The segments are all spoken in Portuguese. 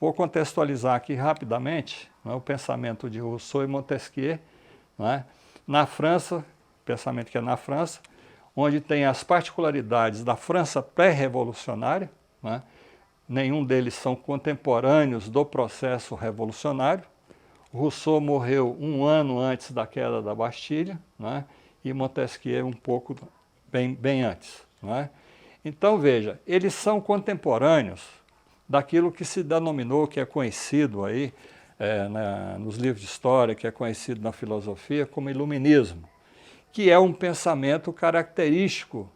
Vou contextualizar aqui rapidamente, o pensamento de Rousseau e Montesquieu, na França, pensamento que é na França, onde tem as particularidades da França pré-revolucionária, nenhum deles são contemporâneos do processo revolucionário. Rousseau morreu 1 ano antes da queda da Bastilha, e Montesquieu um pouco bem antes. Então, veja, eles são contemporâneos daquilo que se denominou, que é conhecido aí nos livros de história, que é conhecido na filosofia como iluminismo, que é um pensamento característico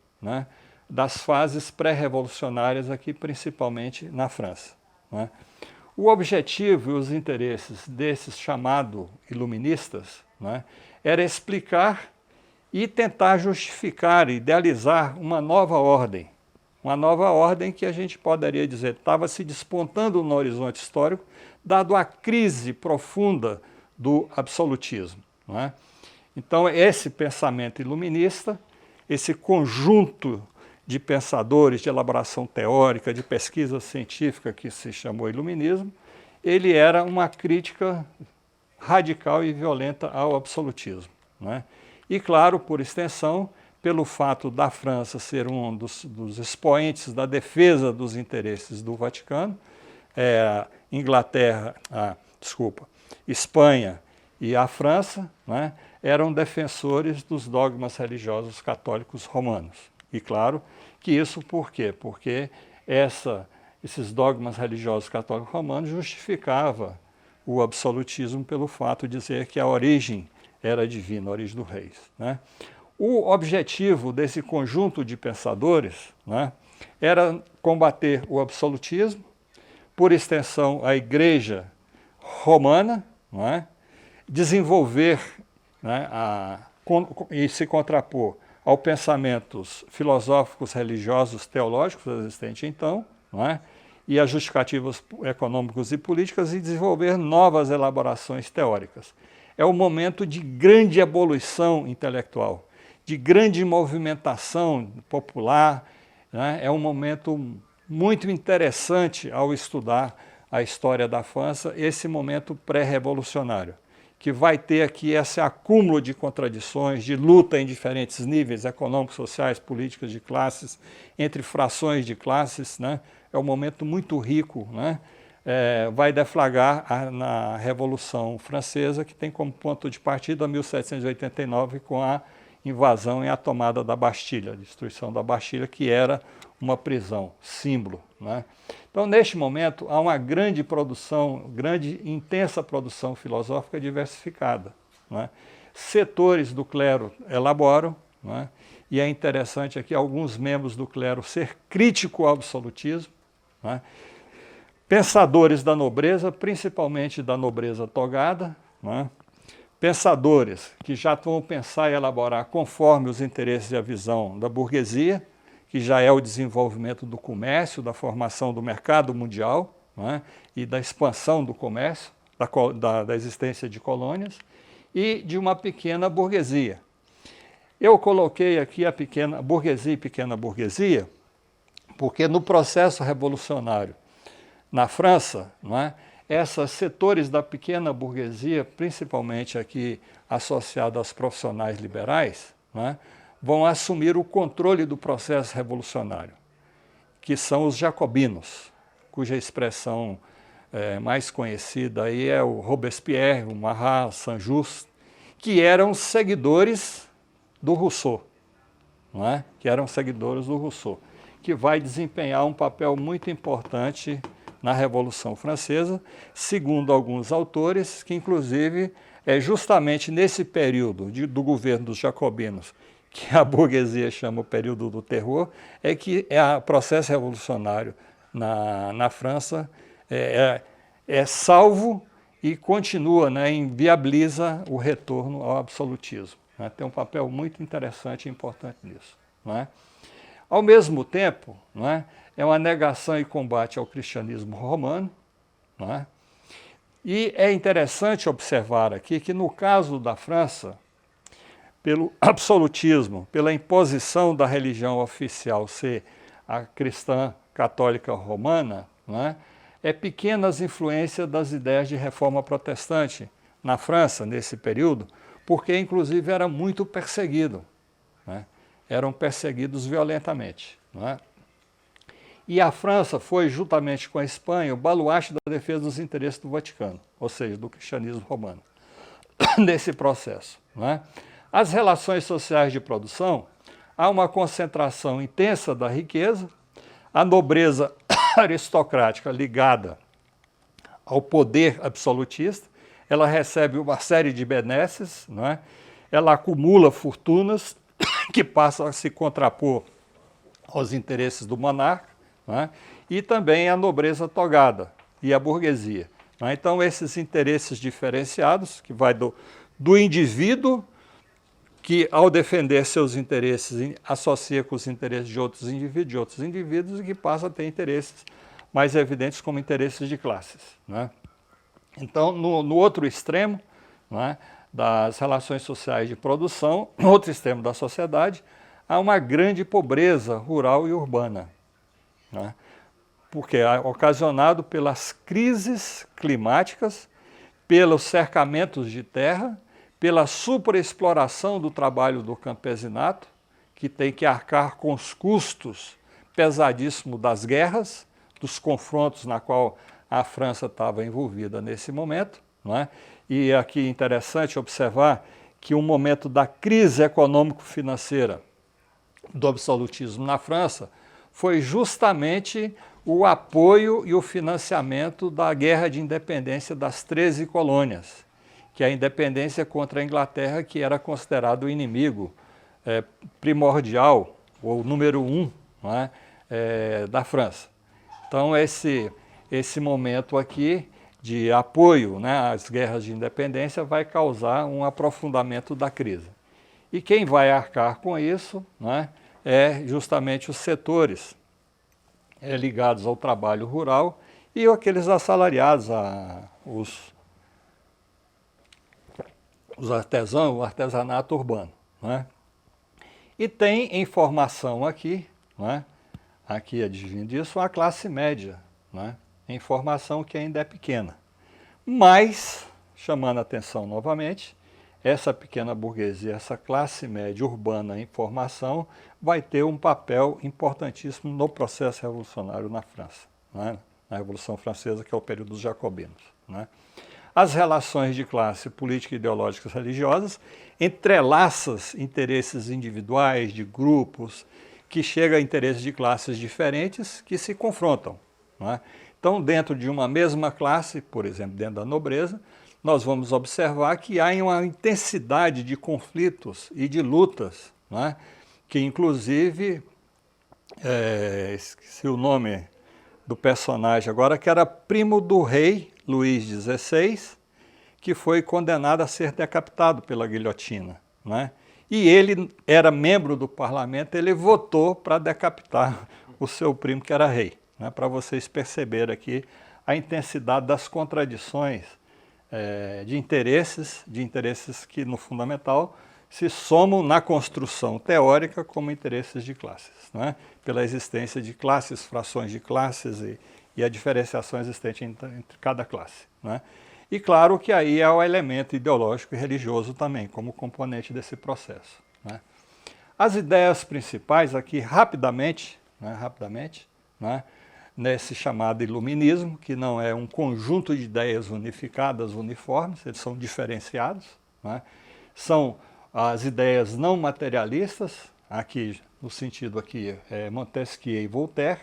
das fases pré-revolucionárias aqui, principalmente na França. O objetivo e os interesses desses chamados iluministas era explicar e tentar justificar, idealizar uma nova ordem que a gente poderia dizer estava se despontando no horizonte histórico, dado a crise profunda do absolutismo. Então, esse pensamento iluminista, esse conjunto de pensadores, de elaboração teórica, de pesquisa científica que se chamou iluminismo, ele era uma crítica radical e violenta ao absolutismo. E, claro, por extensão, pelo fato da França ser um dos expoentes da defesa dos interesses do Vaticano, Espanha e a França eram defensores dos dogmas religiosos católicos romanos. E claro que isso por quê? Porque esses dogmas religiosos católicos romanos justificavam o absolutismo pelo fato de dizer que a origem era divina, a origem dos reis. O objetivo desse conjunto de pensadores era combater o absolutismo, por extensão a Igreja Romana, desenvolver e se contrapor aos pensamentos filosóficos, religiosos, teológicos existentes então, e as justificativas econômicas e políticas, e desenvolver novas elaborações teóricas. É um momento de grande evolução intelectual, de grande movimentação popular, é um momento muito interessante ao estudar a história da França, esse momento pré-revolucionário, que vai ter aqui esse acúmulo de contradições, de luta em diferentes níveis econômicos, sociais, políticos, de classes, entre frações de classes. É um momento muito rico, vai deflagrar na Revolução Francesa, que tem como ponto de partida 1789, com a invasão e a tomada da Bastilha, a destruição da Bastilha, que era uma prisão, símbolo. Então, neste momento, há uma grande produção, intensa produção filosófica diversificada. Setores do clero elaboram, e é interessante aqui alguns membros do clero ser crítico ao absolutismo, pensadores da nobreza, principalmente da nobreza togada, pensadores que já vão pensar e elaborar conforme os interesses e a visão da burguesia, que já é o desenvolvimento do comércio, da formação do mercado mundial, e da expansão do comércio, da existência de colônias, e de uma pequena burguesia. Eu coloquei aqui a pequena burguesia e pequena burguesia, porque no processo revolucionário na França, esses setores da pequena burguesia, principalmente aqui associados aos profissionais liberais, vão assumir o controle do processo revolucionário, que são os jacobinos, cuja expressão mais conhecida aí é o Robespierre, o Marat, Saint-Just, que eram seguidores do Rousseau, que vai desempenhar um papel muito importante na Revolução Francesa, segundo alguns autores, que inclusive é justamente nesse período do governo dos jacobinos, que a burguesia chama o período do terror, é que o processo revolucionário na França é salvo e continua, inviabiliza o retorno ao absolutismo. Tem um papel muito interessante e importante nisso. Ao mesmo tempo, é uma negação e combate ao cristianismo romano. E é interessante observar aqui que, no caso da França, pelo absolutismo, pela imposição da religião oficial ser a cristã católica romana, é pequenas influências das ideias de reforma protestante na França, nesse período, porque inclusive era muito perseguido, né? Eram perseguidos violentamente, não é? E a França foi, juntamente com a Espanha, o baluarte da defesa dos interesses do Vaticano, ou seja, do cristianismo romano, nesse processo, não é? As relações sociais de produção, há uma concentração intensa da riqueza, a nobreza aristocrática ligada ao poder absolutista, ela recebe uma série de benesses, não é? Ela acumula fortunas que passam a se contrapor aos interesses do monarca, não é? E também a nobreza togada e a burguesia. Não é? Então, esses interesses diferenciados, que vai do indivíduo, que ao defender seus interesses associa com os interesses de outros indivíduos e que passa a ter interesses mais evidentes como interesses de classes, né? Então, no outro extremo, né, das relações sociais de produção, no outro extremo da sociedade, há uma grande pobreza rural e urbana, né? Porque é ocasionado pelas crises climáticas, pelos cercamentos de terra, pela superexploração do trabalho do campesinato, que tem que arcar com os custos pesadíssimos das guerras, dos confrontos na qual a França estava envolvida nesse momento, não é? E aqui é interessante observar que o momento da crise econômico-financeira do absolutismo na França foi justamente o apoio e o financiamento da guerra de independência das 13 colônias, que é a independência contra a Inglaterra, que era considerado o inimigo primordial, ou número 1, não é? Da França. Então, esse momento aqui de apoio, né, às guerras de independência vai causar um aprofundamento da crise. E quem vai arcar com isso, né, é justamente os setores ligados ao trabalho rural e aqueles assalariados, os artesãos, o artesanato urbano, né? E tem em formação aqui, né, aqui advindo disso, a classe média, né, em formação que ainda é pequena. Mas, chamando a atenção novamente, essa pequena burguesia, essa classe média urbana em formação, vai ter um papel importantíssimo no processo revolucionário na França, né, na Revolução Francesa, que é o período dos jacobinos, né. As relações de classe política, ideológicas, religiosas, entrelaçam interesses individuais, de grupos, que chegam a interesses de classes diferentes que se confrontam, não é? Então, dentro de uma mesma classe, por exemplo, dentro da nobreza, nós vamos observar que há uma intensidade de conflitos e de lutas, não é? Que inclusive, esqueci o nome do personagem agora, que era primo do rei Luís XVI, que foi condenado a ser decapitado pela guilhotina, né? E ele era membro do parlamento, ele votou para decapitar o seu primo, que era rei, né? Para vocês perceberem aqui a intensidade das contradições de interesses que, no fundamental, se somam na construção teórica como interesses de classes, né? Pela existência de classes, frações de classes e a diferenciação existente entre cada classe, né? E claro que aí é o elemento ideológico e religioso também, como componente desse processo, né? As ideias principais aqui, rapidamente, né, nesse chamado iluminismo, que não é um conjunto de ideias unificadas, uniformes, eles são diferenciados, né? São as ideias não materialistas, aqui no sentido aqui Montesquieu e Voltaire,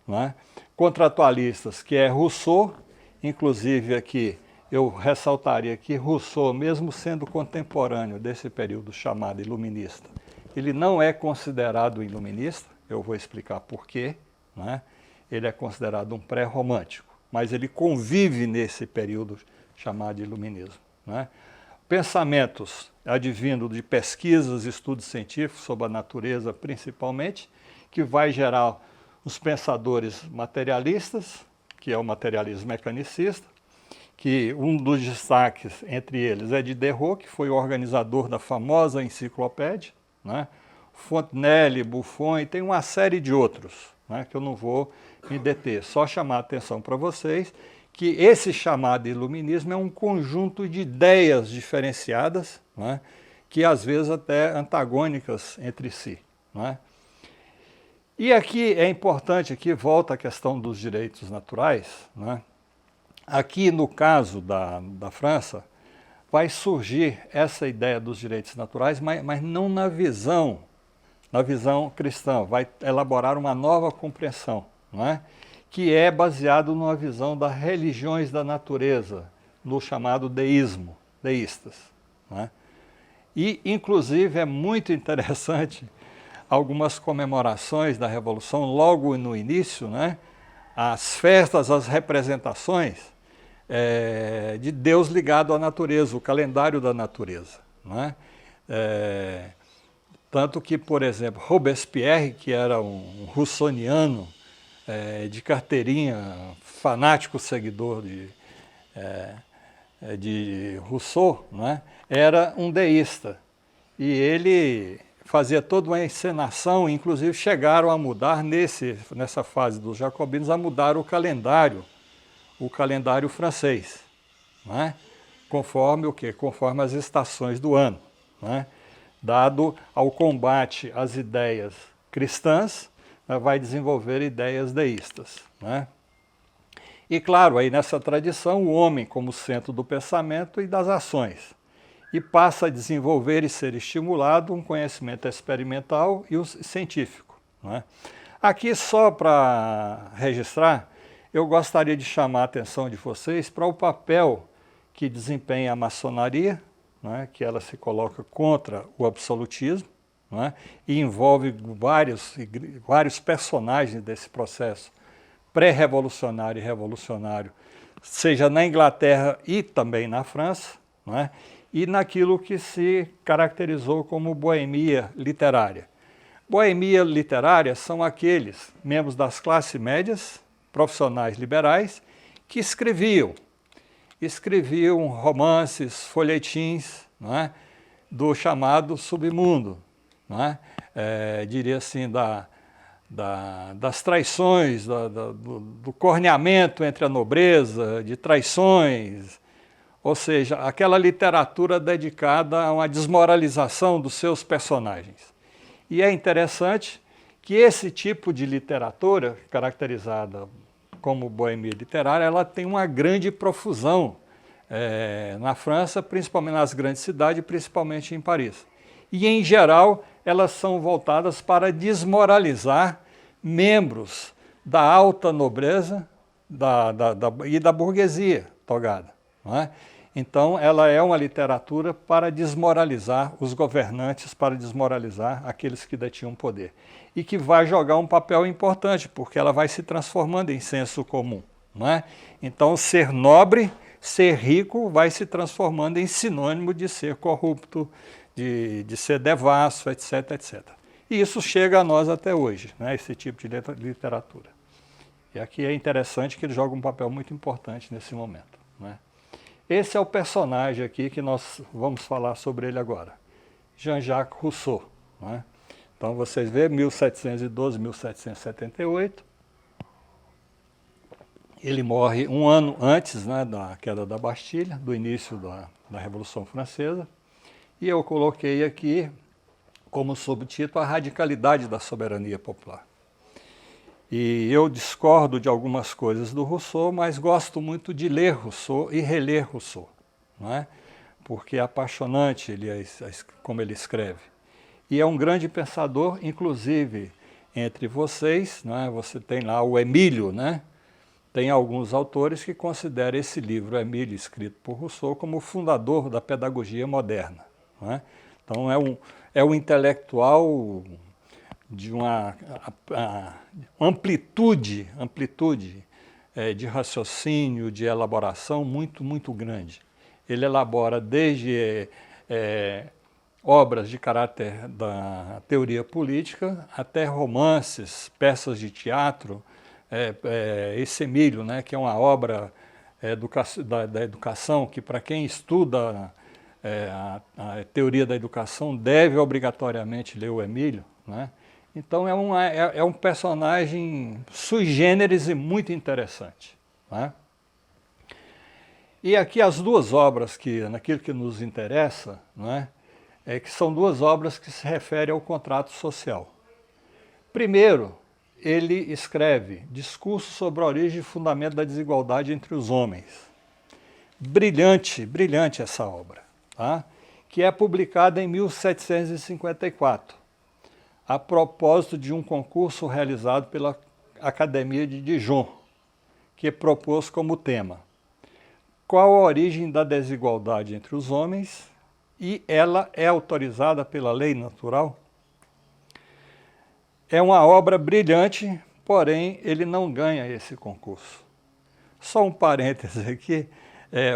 né? Contratualistas, que é Rousseau, inclusive aqui eu ressaltaria que Rousseau, mesmo sendo contemporâneo desse período chamado iluminista, ele não é considerado iluminista, eu vou explicar por quê, né? Ele é considerado um pré-romântico, mas ele convive nesse período chamado iluminismo, né? Pensamentos advindo de pesquisas, estudos científicos sobre a natureza principalmente, que vai gerar os pensadores materialistas, que é o materialismo mecanicista, que um dos destaques entre eles é de Diderot, que foi o organizador da famosa enciclopédia, né? Fontenelle, Buffon, e tem uma série de outros, né, que eu não vou me deter, só chamar a atenção para vocês que esse chamado iluminismo é um conjunto de ideias diferenciadas, não é? Que às vezes até antagônicas entre si. Não é? E aqui é importante, aqui volta a questão dos direitos naturais. Não é? Aqui no caso da França, vai surgir essa ideia dos direitos naturais, mas não na visão cristã, vai elaborar uma nova compreensão, não é? Que é baseado numa visão das religiões da natureza, no chamado deísmo, deístas. Não é? E, inclusive, é muito interessante algumas comemorações da Revolução, logo no início, né? As festas, as representações de Deus ligado à natureza, o calendário da natureza. Não é? Tanto que, por exemplo, Robespierre, que era um russoniano de carteirinha, fanático seguidor de Rousseau, não é? Era um deísta. E ele fazia toda uma encenação, inclusive chegaram a mudar, nessa fase dos jacobinos, a mudar o calendário francês, não é? Conforme o quê? Conforme as estações do ano, não é? Dado ao combate às ideias cristãs, vai desenvolver ideias deístas, né? E claro, aí nessa tradição, o homem como centro do pensamento e das ações. E passa a desenvolver e ser estimulado um conhecimento experimental e o científico, né? Aqui, só para registrar, eu gostaria de chamar a atenção de vocês para o papel que desempenha a maçonaria, né, que ela se coloca contra o absolutismo, né, e envolve vários personagens desse processo pré-revolucionário e revolucionário, seja na Inglaterra e também na França, né, e naquilo que se caracterizou como boemia literária. Boemia literária são aqueles membros das classes médias, profissionais liberais, que escreviam romances, folhetins, não é? Do chamado submundo, não é? Diria assim, das traições, do corneamento entre a nobreza, de traições, ou seja, aquela literatura dedicada a uma desmoralização dos seus personagens. E é interessante que esse tipo de literatura, caracterizada como boemia literária, ela tem uma grande profusão na França, principalmente nas grandes cidades, principalmente em Paris. E, em geral, elas são voltadas para desmoralizar membros da alta nobreza e da burguesia togada. Não é? Então, ela é uma literatura para desmoralizar os governantes, para desmoralizar aqueles que detinham poder. E que vai jogar um papel importante, porque ela vai se transformando em senso comum. Não é? Então, ser nobre, ser rico, vai se transformando em sinônimo de ser corrupto, de ser devasso, etc, etc. E isso chega a nós até hoje, né? Esse tipo de literatura. E aqui é interessante que ele joga um papel muito importante nesse momento. Né? Esse é o personagem aqui que nós vamos falar sobre ele agora. Jean-Jacques Rousseau. Né? Então vocês veem, 1712, 1778. Ele morre um ano antes, né, da queda da Bastilha, do início da Revolução Francesa. E eu coloquei aqui como subtítulo a radicalidade da soberania popular. E eu discordo de algumas coisas do Rousseau, mas gosto muito de ler Rousseau e reler Rousseau, não é? Porque é apaixonante como ele escreve. E é um grande pensador, inclusive entre vocês, não é? Você tem lá o Emílio, né? Tem alguns autores que consideram esse livro, Emílio, escrito por Rousseau, como o fundador da pedagogia moderna. Não é? Então é um intelectual de uma amplitude de raciocínio, de elaboração muito, muito grande. Ele elabora desde obras de caráter da teoria política até romances, peças de teatro. Esse Emílio, né, que é uma obra da educação, que para quem estuda a teoria da educação deve obrigatoriamente ler o Emílio, né? Então é um personagem sui generis e muito interessante, né? E aqui as duas obras naquilo que nos interessa, né, que são duas obras que se referem ao contrato social. Primeiro, ele escreve Discurso sobre a origem e fundamento da desigualdade entre os homens. Brilhante, brilhante essa obra, tá? Que é publicada em 1754, a propósito de um concurso realizado pela Academia de Dijon, que propôs como tema qual a origem da desigualdade entre os homens e ela é autorizada pela lei natural? É uma obra brilhante, porém ele não ganha esse concurso. Só um parêntese aqui,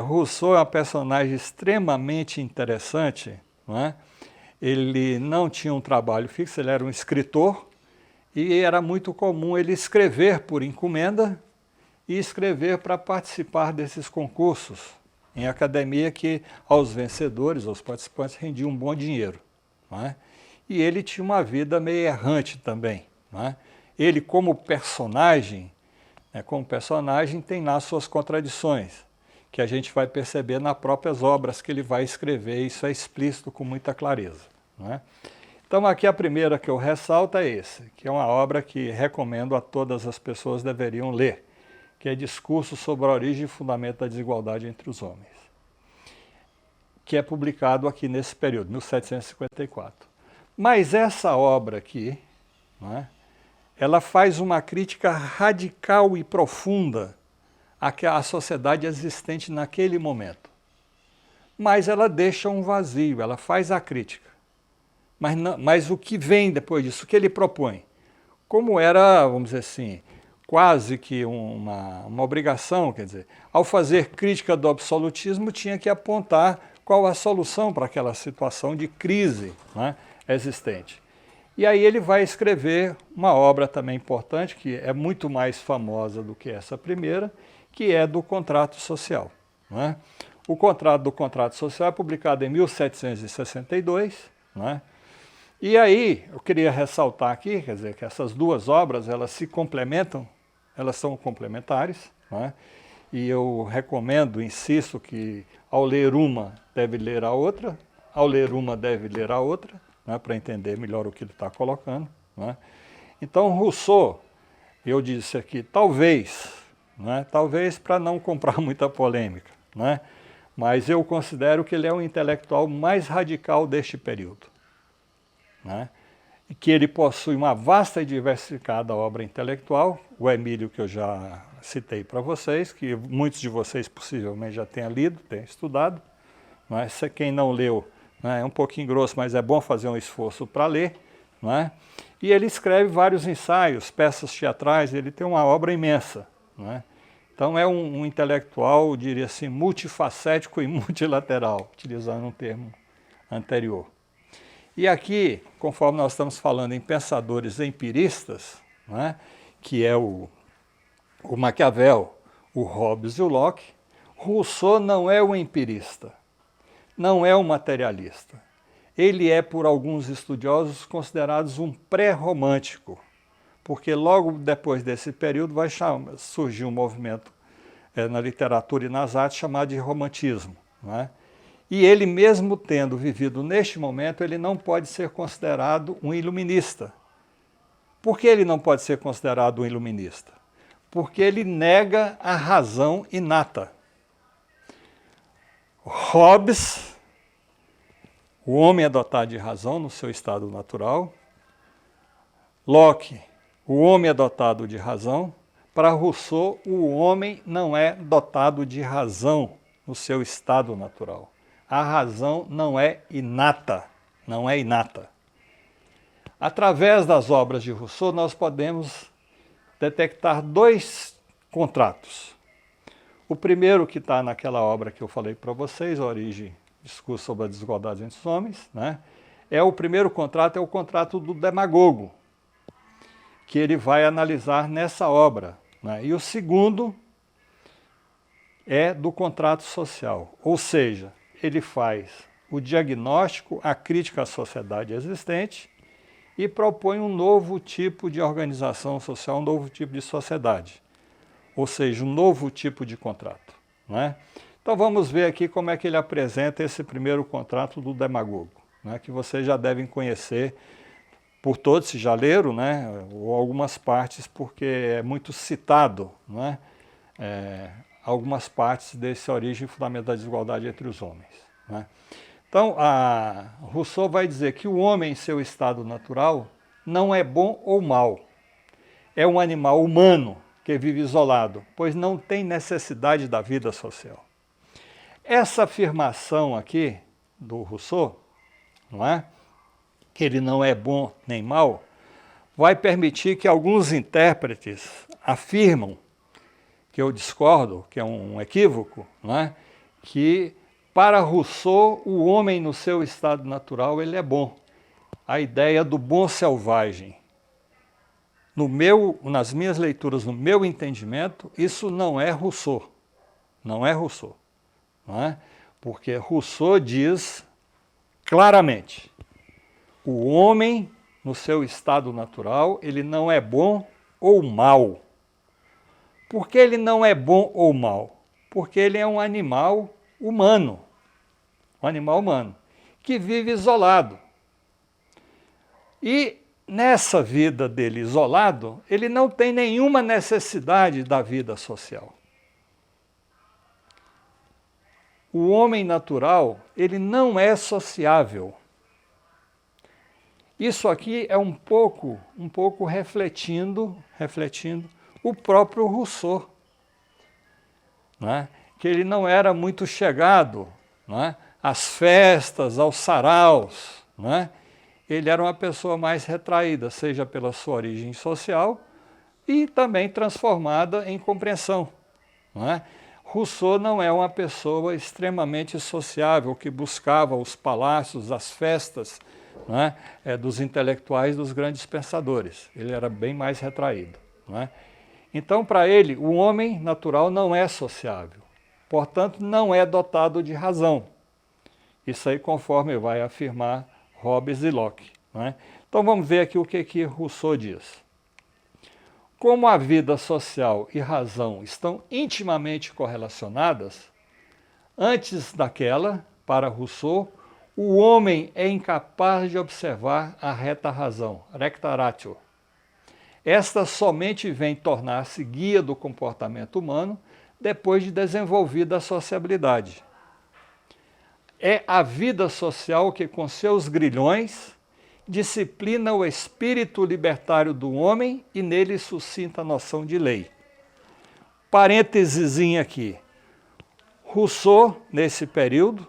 Rousseau é um personagem extremamente interessante, não é? Ele não tinha um trabalho fixo, ele era um escritor e era muito comum ele escrever por encomenda e escrever para participar desses concursos em academia que aos vencedores, aos participantes, rendiam um bom dinheiro, não é? E ele tinha uma vida meio errante também, não é? Ele como personagem tem lá suas contradições, que a gente vai perceber nas próprias obras que ele vai escrever, isso é explícito com muita clareza, não é? Então aqui a primeira que eu ressalto é esse, que é uma obra que recomendo a todas as pessoas deveriam ler, que é Discurso sobre a origem e fundamento da desigualdade entre os homens, que é publicado aqui nesse período, 1754. Mas essa obra aqui, não é, ela faz uma crítica radical e profunda à sociedade existente naquele momento. Mas ela deixa um vazio, ela faz a crítica. Mas o que vem depois disso, o que ele propõe? Como era, vamos dizer assim, quase que uma obrigação, quer dizer, ao fazer crítica do absolutismo, tinha que apontar qual a solução para aquela situação de crise, né, existente. E aí ele vai escrever uma obra também importante, que é muito mais famosa do que essa primeira, que é do contrato social, né? O contrato do contrato social é publicado em 1762, né? E aí eu queria ressaltar aqui, quer dizer, que essas duas obras elas se complementam, elas são complementares, né? E eu recomendo, insisto, que ao ler uma deve ler a outra, ao ler uma deve ler a outra, né, para entender melhor o que ele está colocando, né? Então Rousseau, eu disse aqui, talvez, né, talvez para não comprar muita polêmica, né, mas eu considero que ele é o intelectual mais radical deste período, né, e que ele possui uma vasta e diversificada obra intelectual, o Emílio que eu já citei para vocês, que muitos de vocês possivelmente já tenham lido, tenham estudado, né, se quem não leu, né, é um pouquinho grosso, mas é bom fazer um esforço para ler, né, e ele escreve vários ensaios, peças teatrais, ele tem uma obra imensa, né. Então é um intelectual, diria assim, multifacético e multilateral, utilizando um termo anterior. E aqui, conforme nós estamos falando em pensadores empiristas, né, que é o Maquiavel, o Hobbes e o Locke, Rousseau não é um empirista, não é um materialista. Ele é, por alguns estudiosos, considerado um pré-romântico, porque logo depois desse período vai surgir um movimento na literatura e nas artes chamado de romantismo, né? E ele mesmo tendo vivido neste momento, ele não pode ser considerado um iluminista. Por que ele não pode ser considerado um iluminista? Porque ele nega a razão inata. Hobbes, o homem é dotado de razão no seu estado natural. Locke, o homem é dotado de razão. Para Rousseau, o homem não é dotado de razão no seu estado natural. A razão não é inata, não é inata. Através das obras de Rousseau, nós podemos detectar dois contratos. O primeiro, que está naquela obra que eu falei para vocês, A Origem, Discurso sobre a Desigualdade entre os Homens, né? O primeiro contrato é o contrato do demagogo, que ele vai analisar nessa obra, né? E o segundo é do contrato social, ou seja, ele faz o diagnóstico, a crítica à sociedade existente e propõe um novo tipo de organização social, um novo tipo de sociedade, ou seja, um novo tipo de contrato, não é? Então vamos ver aqui como é que ele apresenta esse primeiro contrato do demagogo, né, que vocês já devem conhecer por todos, se já leram, né, ou algumas partes, porque é muito citado, né, algumas partes desse origem e fundamento da desigualdade entre os homens, né. Então, Rousseau vai dizer que o homem em seu estado natural não é bom ou mal. É um animal humano que vive isolado, pois não tem necessidade da vida social. Essa afirmação aqui do Rousseau, não é? Que ele não é bom nem mal, vai permitir que alguns intérpretes afirmam, que eu discordo, que é um equívoco, não é? Que para Rousseau, o homem no seu estado natural, ele é bom. A ideia do bom selvagem. Nas minhas leituras, no meu entendimento, isso não é Rousseau. Não é Rousseau. Não é? Porque Rousseau diz claramente, o homem no seu estado natural, ele não é bom ou mal. Por que ele não é bom ou mal? Porque ele é um animal humano, que vive isolado. E nessa vida dele isolado, ele não tem nenhuma necessidade da vida social. O homem natural, ele não é sociável. Isso aqui é um pouco refletindo o próprio Rousseau, né? Que ele não era muito chegado, né, às festas, aos saraus, né? Ele era uma pessoa mais retraída, seja pela sua origem social e também transformada em compreensão, não é? Rousseau não é uma pessoa extremamente sociável, que buscava os palácios, as festas, não é? Dos intelectuais, dos grandes pensadores. Ele era bem mais retraído, não é? Então, para ele, o homem natural não é sociável, portanto, não é dotado de razão. Isso aí conforme vai afirmar Hobbes e Locke, não é? Então vamos ver aqui o que Rousseau diz. Como a vida social e razão estão intimamente correlacionadas, antes daquela, para Rousseau, o homem é incapaz de observar a reta razão, recta ratio. Esta somente vem tornar-se guia do comportamento humano depois de desenvolvida a sociabilidade. É a vida social que, com seus grilhões, disciplina o espírito libertário do homem e nele suscita a noção de lei. Parênteses aqui. Rousseau, nesse período,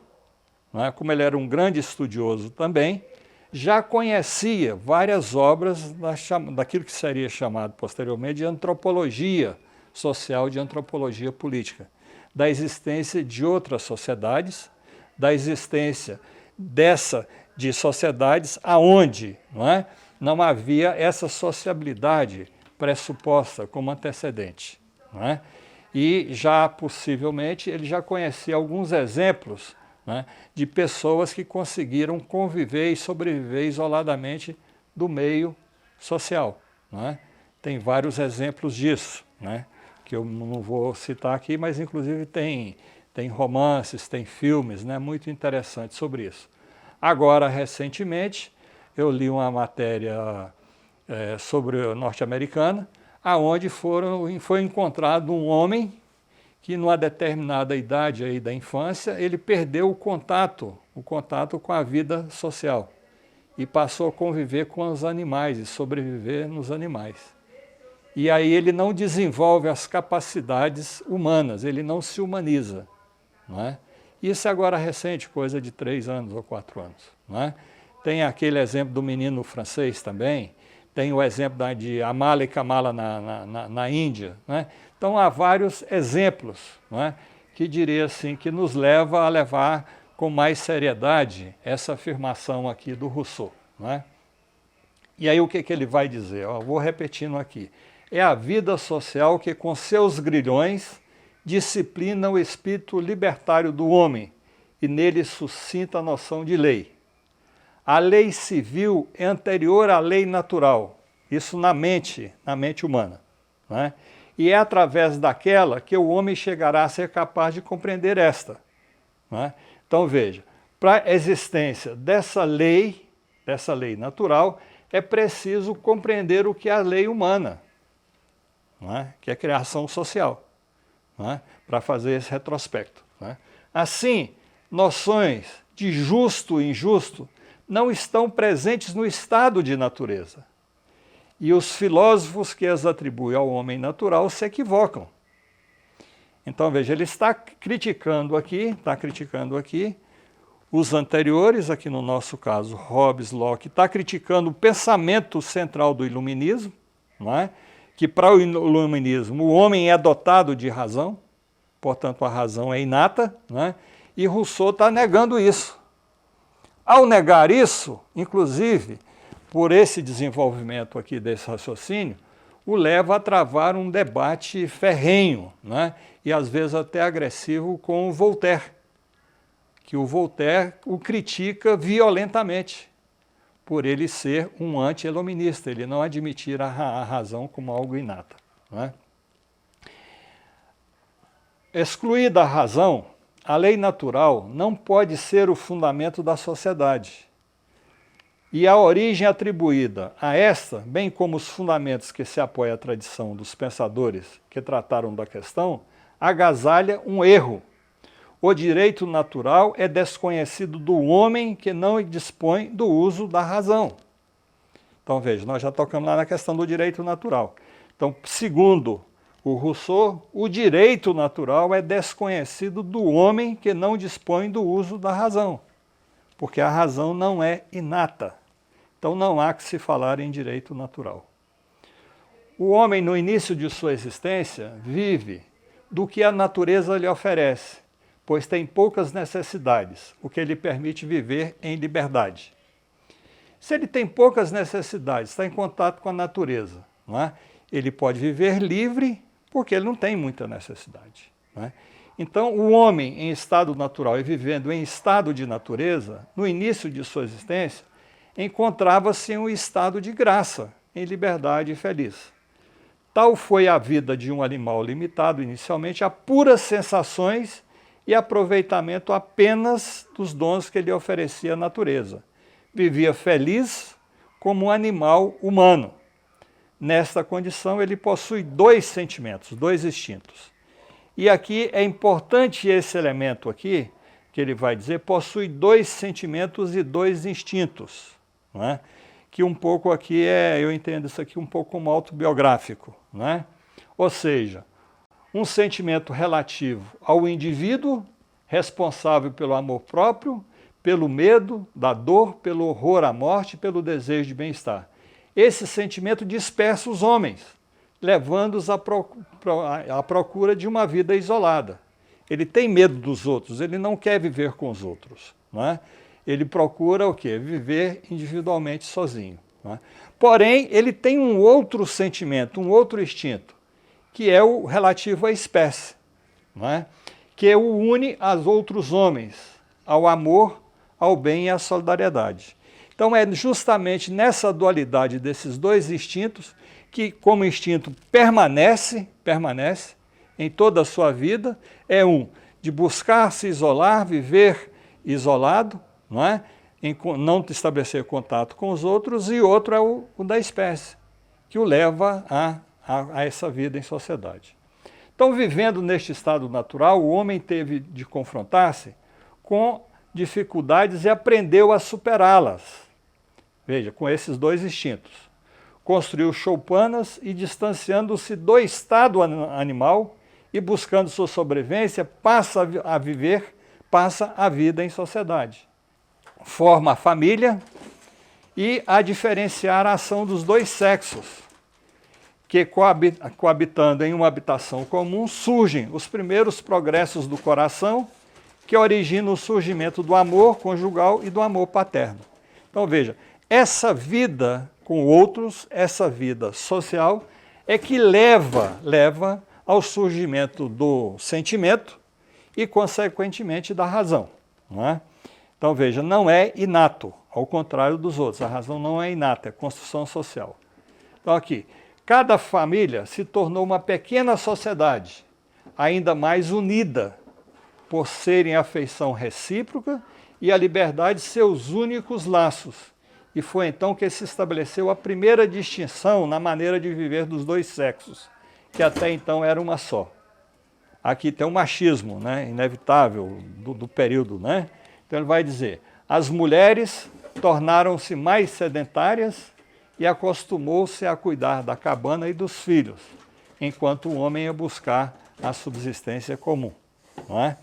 né, como ele era um grande estudioso também, já conhecia várias obras daquilo que seria chamado posteriormente de antropologia social, de antropologia política, da existência de outras sociedades, da existência de sociedades aonde não havia essa sociabilidade pressuposta como antecedente. Não é? E já possivelmente ele já conhecia alguns exemplos, né, de pessoas que conseguiram conviver e sobreviver isoladamente do meio social. Não é? Tem vários exemplos disso, né, que eu não vou citar aqui, mas inclusive tem romances, tem filmes, né, muito interessantes sobre isso. Agora, recentemente, eu li uma matéria sobre a norte-americana, aonde foi encontrado um homem que, numa determinada idade aí da infância, ele perdeu o contato com a vida social e passou a conviver com os animais e sobreviver nos animais. E aí ele não desenvolve as capacidades humanas, ele não se humaniza. Não é? Isso é agora recente, coisa de 3 anos ou 4 anos. Não é? Tem aquele exemplo do menino francês também, tem o exemplo de Amala e Kamala na Índia. Não é? Então há vários exemplos, não é? Que diria assim, que nos leva a levar com mais seriedade essa afirmação aqui do Rousseau. Não é? E aí o que ele vai dizer? Eu vou repetindo aqui. É a vida social que, com seus grilhões, disciplina o espírito libertário do homem e nele suscita a noção de lei. A lei civil é anterior à lei natural, isso na mente humana, não é? E é através daquela que o homem chegará a ser capaz de compreender esta. Não é? Então veja, para a existência dessa lei natural, é preciso compreender o que é a lei humana, não é? Que é a criação social, não é? Para fazer esse retrospecto. Não é? Assim, noções de justo e injusto não estão presentes no estado de natureza. E os filósofos que as atribuem ao homem natural se equivocam. Então, veja, ele está criticando aqui os anteriores, aqui no nosso caso, Hobbes, Locke, está criticando o pensamento central do iluminismo, não é? Que para o iluminismo o homem é dotado de razão, portanto a razão é inata, não é? E Rousseau está negando isso. Ao negar isso, inclusive, por esse desenvolvimento aqui desse raciocínio, o leva a travar um debate ferrenho, né? E às vezes até agressivo com o Voltaire, que o Voltaire o critica violentamente, por ele ser um anti-iluminista, ele não admitir a razão como algo inato. Não é? Excluída a razão, a lei natural não pode ser o fundamento da sociedade. E a origem atribuída a esta, bem como os fundamentos que se apoia à tradição dos pensadores que trataram da questão, agasalha um erro. O direito natural é desconhecido do homem que não dispõe do uso da razão. Então veja, nós já tocamos lá na questão do direito natural. Então, segundo o Rousseau, o direito natural é desconhecido do homem que não dispõe do uso da razão, porque a razão não é inata. Então não há que se falar em direito natural. O homem, no início de sua existência, vive do que a natureza lhe oferece, pois tem poucas necessidades, o que lhe permite viver em liberdade. Se ele tem poucas necessidades, está em contato com a natureza, não é? Ele pode viver livre porque ele não tem muita necessidade. Não é? Então, o homem em estado natural e vivendo em estado de natureza, no início de sua existência, encontrava-se em um estado de graça, em liberdade e feliz. Tal foi a vida de um animal limitado inicialmente a puras sensações e aproveitamento apenas dos dons que lhe oferecia a natureza. Vivia feliz como um animal humano. Nesta condição, ele possui dois sentimentos, dois instintos. E aqui é importante esse elemento aqui, que ele vai dizer, possui dois sentimentos e dois instintos. Não é? Que um pouco aqui eu entendo isso aqui um pouco como autobiográfico. Não é? Ou seja, um sentimento relativo ao indivíduo, responsável pelo amor próprio, pelo medo da dor, pelo horror à morte, pelo desejo de bem-estar. Esse sentimento dispersa os homens, levando-os à procura de uma vida isolada. Ele tem medo dos outros, ele não quer viver com os outros. Não é? Ele procura o quê? Viver individualmente sozinho. Não é? Porém, ele tem um outro sentimento, um outro instinto, que é o relativo à espécie, não é? Que o une aos outros homens, ao amor, ao bem e à solidariedade. Então é justamente nessa dualidade desses dois instintos que, como instinto permanece em toda a sua vida, é um de buscar se isolar, viver isolado, não é? Não estabelecer contato com os outros, e outro é o da espécie, que o leva a essa vida em sociedade. Então, vivendo neste estado natural, o homem teve de confrontar-se com dificuldades e aprendeu a superá-las. Veja, com esses dois instintos. Construiu choupanas e, distanciando-se do estado animal e buscando sua sobrevivência, passa a vida em sociedade. Forma a família e a diferenciar a ação dos dois sexos, que coabitando em uma habitação comum, surgem os primeiros progressos do coração, que originam o surgimento do amor conjugal e do amor paterno. Então veja, essa vida com outros, essa vida social, é que leva ao surgimento do sentimento e, consequentemente, da razão. Não é? Então veja, não é inato, ao contrário dos outros. A razão não é inata, é construção social. Então aqui, cada família se tornou uma pequena sociedade, ainda mais unida, por serem a afeição recíproca e a liberdade seus únicos laços. E foi então que se estabeleceu a primeira distinção na maneira de viver dos dois sexos, que até então era uma só. Aqui tem o machismo, né, inevitável do período, né? Então ele vai dizer, as mulheres tornaram-se mais sedentárias e acostumou-se a cuidar da cabana e dos filhos, enquanto o homem ia buscar a subsistência comum, não é?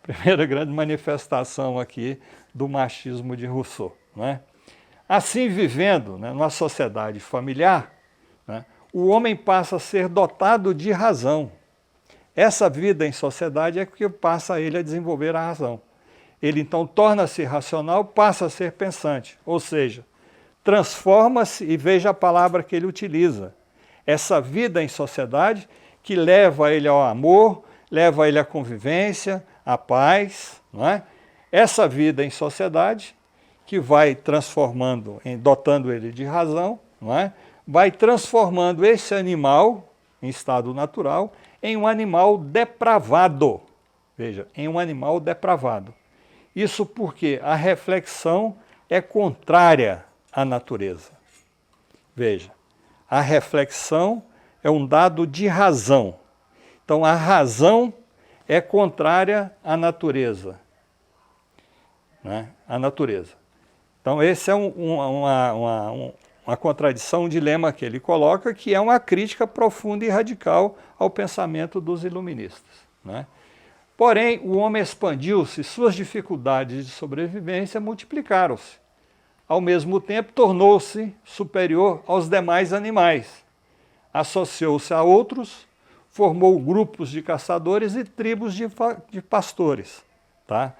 Primeira grande manifestação aqui do machismo de Rousseau, não é? Assim vivendo, né, numa sociedade familiar, né, o homem passa a ser dotado de razão. Essa vida em sociedade é que passa ele a desenvolver a razão. Ele então torna-se racional, passa a ser pensante, ou seja, transforma-se, e veja a palavra que ele utiliza, essa vida em sociedade que leva ele ao amor, leva ele à convivência, à paz, não é? Essa vida em sociedade que vai transformando, dotando ele de razão, não é? Vai transformando esse animal em estado natural em um animal depravado. Veja, em um animal depravado. Isso porque a reflexão é contrária à natureza. Veja, a reflexão é um dado de razão. Então, a razão é contrária à natureza. Né? A natureza. Então, esse é uma contradição, um dilema que ele coloca, que é uma crítica profunda e radical ao pensamento dos iluministas. Né? Porém, o homem expandiu-se, suas dificuldades de sobrevivência multiplicaram-se. Ao mesmo tempo, tornou-se superior aos demais animais. Associou-se a outros, formou grupos de caçadores e tribos de pastores. Tá?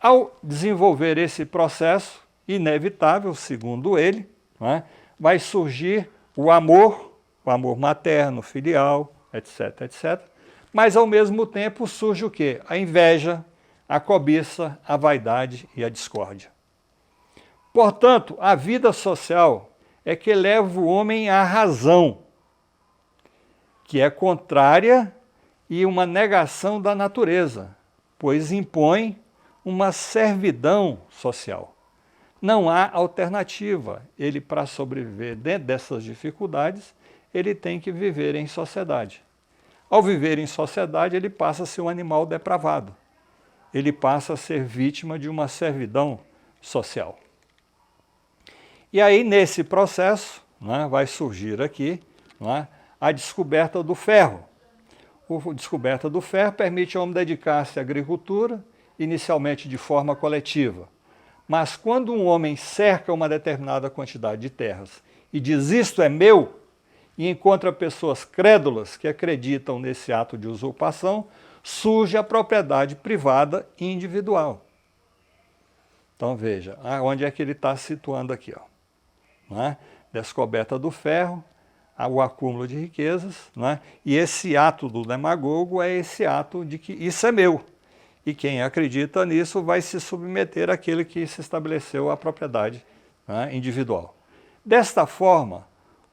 Ao desenvolver esse processo inevitável, segundo ele, né, vai surgir o amor materno, filial, etc, etc. Mas, ao mesmo tempo, surge o quê? A inveja, a cobiça, a vaidade e a discórdia. Portanto, a vida social é que leva o homem à razão, que é contrária e uma negação da natureza, pois impõe uma servidão social. Não há alternativa. Ele, para sobreviver dentro dessas dificuldades, ele tem que viver em sociedade. Ao viver em sociedade, ele passa a ser um animal depravado. Ele passa a ser vítima de uma servidão social. E aí, nesse processo, né, vai surgir aqui, né, a descoberta do ferro. A descoberta do ferro permite ao homem dedicar-se à agricultura, inicialmente de forma coletiva. Mas quando um homem cerca uma determinada quantidade de terras e diz isto é meu, e encontra pessoas crédulas que acreditam nesse ato de usurpação, surge a propriedade privada e individual. Então veja, onde é que ele está situando aqui? Ó. Né? Descoberta do ferro, o acúmulo de riquezas, né? E esse ato do demagogo é esse ato de que isso é meu. E quem acredita nisso vai se submeter àquele que se estabeleceu a propriedade, né, individual. Desta forma,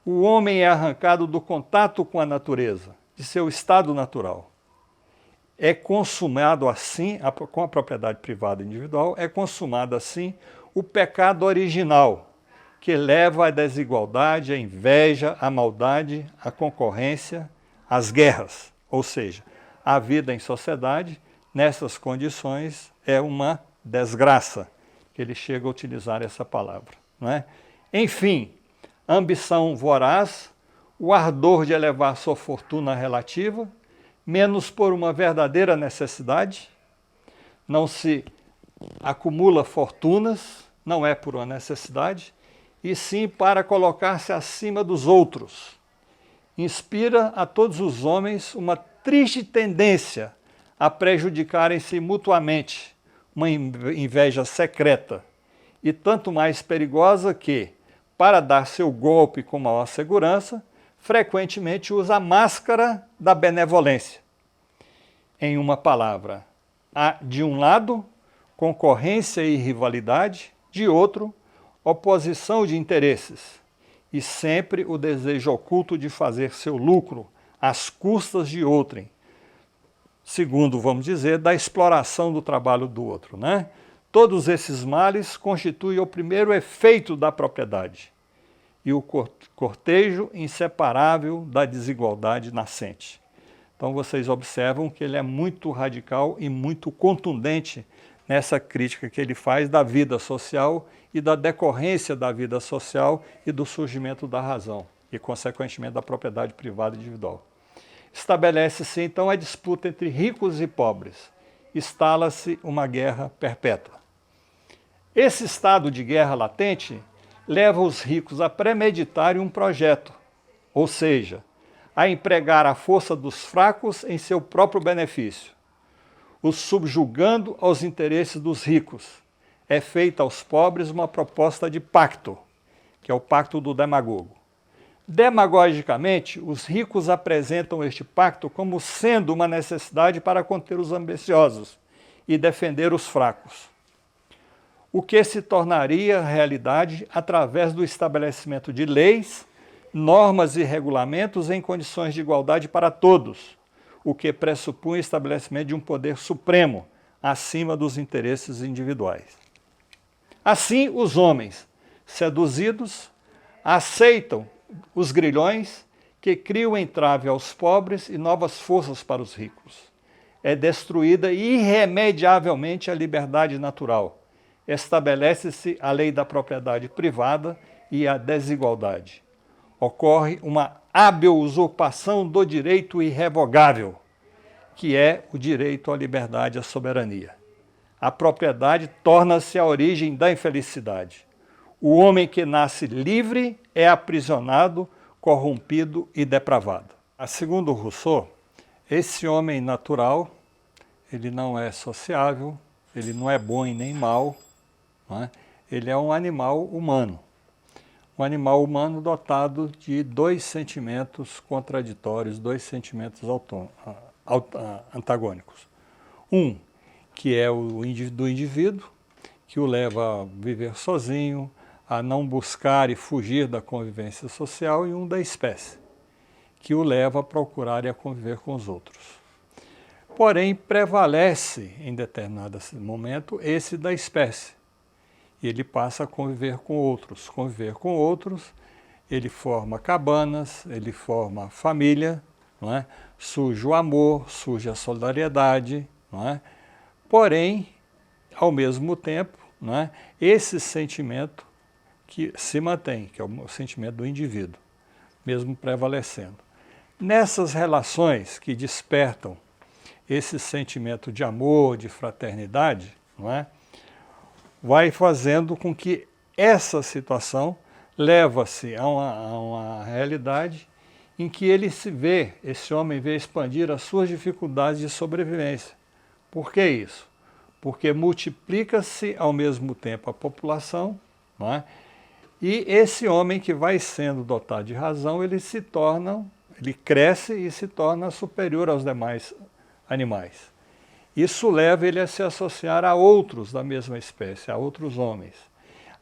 o homem é arrancado do contato com a natureza, de seu estado natural. É consumado assim, com a propriedade privada individual, é consumado assim o pecado original, que leva à desigualdade, à inveja, à maldade, à concorrência, às guerras. Ou seja, a vida em sociedade, nessas condições, é uma desgraça, que ele chega a utilizar essa palavra. Não é? Enfim, ambição voraz, o ardor de elevar sua fortuna relativa, menos por uma verdadeira necessidade, não se acumula fortunas, não é por uma necessidade, e sim para colocar-se acima dos outros. Inspira a todos os homens uma triste tendência a prejudicarem-se mutuamente, uma inveja secreta, e tanto mais perigosa que, para dar seu golpe com maior segurança, frequentemente usa a máscara da benevolência. Em uma palavra, há, de um lado, concorrência e rivalidade; de outro, oposição de interesses, e sempre o desejo oculto de fazer seu lucro às custas de outrem, segundo, vamos dizer, da exploração do trabalho do outro, né? Todos esses males constituem o primeiro efeito da propriedade e o cortejo inseparável da desigualdade nascente. Então vocês observam que ele é muito radical e muito contundente nessa crítica que ele faz da vida social e da decorrência da vida social e do surgimento da razão e, consequentemente, da propriedade privada individual. Estabelece-se, então, a disputa entre ricos e pobres. Instala-se uma guerra perpétua. Esse estado de guerra latente leva os ricos a premeditarem um projeto, ou seja, a empregar a força dos fracos em seu próprio benefício, os subjugando aos interesses dos ricos. É feita aos pobres uma proposta de pacto, que é o pacto do demagogo. Demagogicamente, os ricos apresentam este pacto como sendo uma necessidade para conter os ambiciosos e defender os fracos, o que se tornaria realidade através do estabelecimento de leis, normas e regulamentos em condições de igualdade para todos, o que pressupõe o estabelecimento de um poder supremo acima dos interesses individuais. Assim, os homens, seduzidos, aceitam os grilhões que criam entrave aos pobres e novas forças para os ricos. É destruída irremediavelmente a liberdade natural. Estabelece-se a lei da propriedade privada e a desigualdade. Ocorre uma hábil usurpação do direito irrevogável, que é o direito à liberdade e à soberania. A propriedade torna-se a origem da infelicidade. O homem que nasce livre é aprisionado, corrompido e depravado. Segundo Rousseau, esse homem natural, ele não é sociável, ele não é bom e nem mau, não é? Ele é um animal humano. Um animal humano dotado de dois sentimentos contraditórios, dois sentimentos antagônicos. Um, que é o do indivíduo, que o leva a viver sozinho, a não buscar e fugir da convivência social, e um da espécie, que o leva a procurar e a conviver com os outros. Porém, prevalece em determinado momento esse da espécie, e ele passa a conviver com outros. Conviver com outros, ele forma cabanas, ele forma família, não é? Surge o amor, surge a solidariedade, não é? Porém, ao mesmo tempo, não é? Esse sentimento que se mantém, que é o sentimento do indivíduo, mesmo prevalecendo. Nessas relações que despertam esse sentimento de amor, de fraternidade, não é? Vai fazendo com que essa situação leva-se a uma realidade em que ele se vê, esse homem vê expandir as suas dificuldades de sobrevivência. Por que isso? Porque multiplica-se ao mesmo tempo a população, não é? E esse homem que vai sendo dotado de razão, ele cresce e se torna superior aos demais animais. Isso leva ele a se associar a outros da mesma espécie, a outros homens.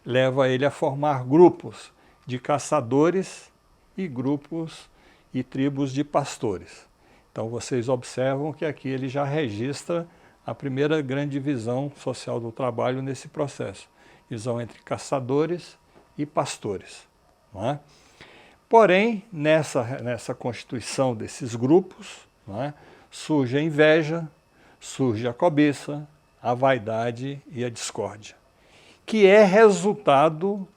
Leva ele a formar grupos de caçadores e grupos e tribos de pastores. Então vocês observam que aqui ele já registra a primeira grande divisão social do trabalho nesse processo. Divisão entre caçadores e pastores. Não é? Porém, nessa constituição desses grupos, não é? Surge a inveja, surge a cobiça, a vaidade e a discórdia, que é resultado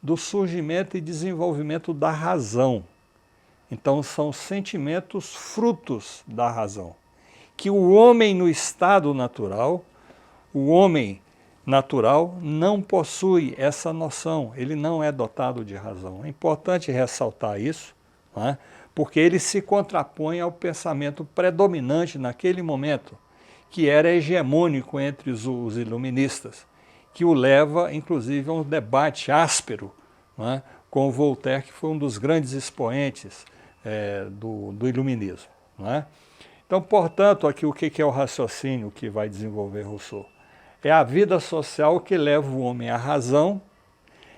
do surgimento e desenvolvimento da razão. Então são sentimentos frutos da razão, que o homem no estado natural, o homem natural não possui essa noção, ele não é dotado de razão. É importante ressaltar isso, não é? Porque ele se contrapõe ao pensamento predominante naquele momento, que era hegemônico entre os iluministas, que o leva, inclusive, a um debate áspero, não é? Com Voltaire, que foi um dos grandes expoentes do iluminismo. Não é? Então, portanto, aqui o que é o raciocínio que vai desenvolver Rousseau? É a vida social que leva o homem à razão.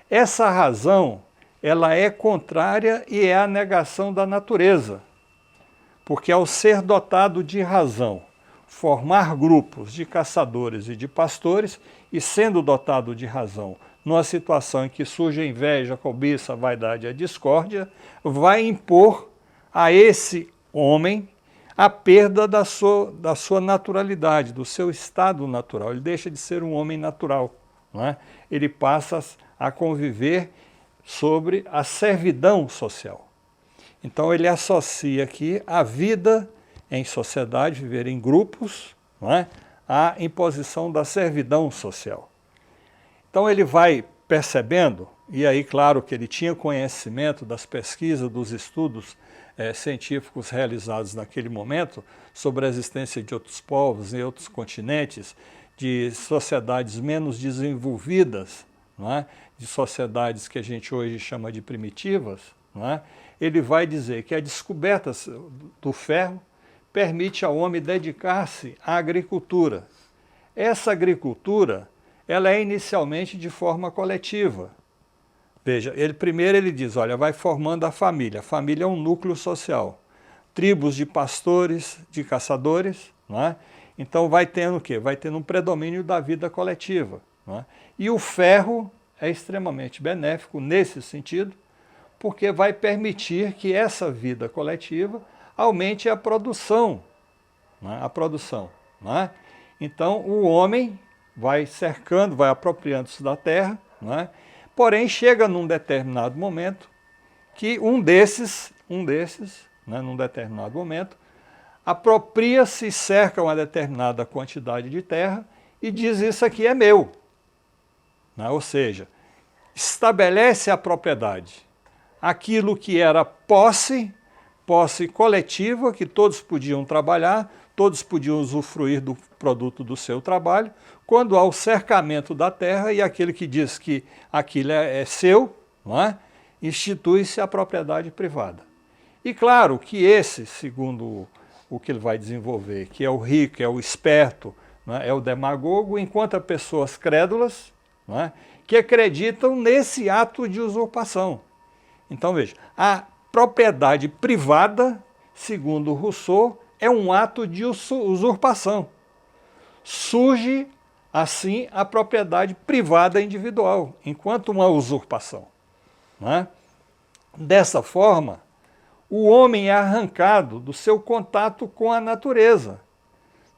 Essa razão, ela é contrária e é a negação da natureza. Porque ao ser dotado de razão, formar grupos de caçadores e de pastores, e sendo dotado de razão, numa situação em que surge a inveja, a cobiça, a vaidade e a discórdia, vai impor a esse homem a perda da sua naturalidade, do seu estado natural. Ele deixa de ser um homem natural, não é? Ele passa a conviver sobre a servidão social. Então ele associa aqui a vida em sociedade, viver em grupos, não é? À imposição da servidão social. Então ele vai percebendo, e aí claro que ele tinha conhecimento das pesquisas, dos estudos científicos realizados naquele momento sobre a existência de outros povos em outros continentes, de sociedades menos desenvolvidas, não é? De sociedades que a gente hoje chama de primitivas, não é? Ele vai dizer que a descoberta do ferro permite ao homem dedicar-se à agricultura. Essa agricultura, ela é inicialmente de forma coletiva. Veja, primeiro ele diz, olha, vai formando a família é um núcleo social. Tribos de pastores, de caçadores, não é? Então vai tendo o quê? Vai tendo um predomínio da vida coletiva. Não é? E o ferro é extremamente benéfico nesse sentido, porque vai permitir que essa vida coletiva aumente a produção. Não é? A produção. Não é? Então o homem vai cercando, vai apropriando-se da terra, não é? Porém chega num determinado momento que um desses, né, num determinado momento, apropria-se e cerca uma determinada quantidade de terra e diz isso aqui é meu. Né? Ou seja, estabelece a propriedade. Aquilo que era posse coletiva, que todos podiam trabalhar, todos podiam usufruir do produto do seu trabalho, quando há o cercamento da terra e aquele que diz que aquilo é seu, não é? Institui-se a propriedade privada. E claro que esse, segundo o que ele vai desenvolver, que é o rico, é o esperto, não é? É o demagogo, enquanto há pessoas crédulas, não é? Que acreditam nesse ato de usurpação. Então veja, a propriedade privada, segundo Rousseau, é um ato de usurpação. Surge, assim, a propriedade privada individual, enquanto uma usurpação. Não é? Dessa forma, o homem é arrancado do seu contato com a natureza,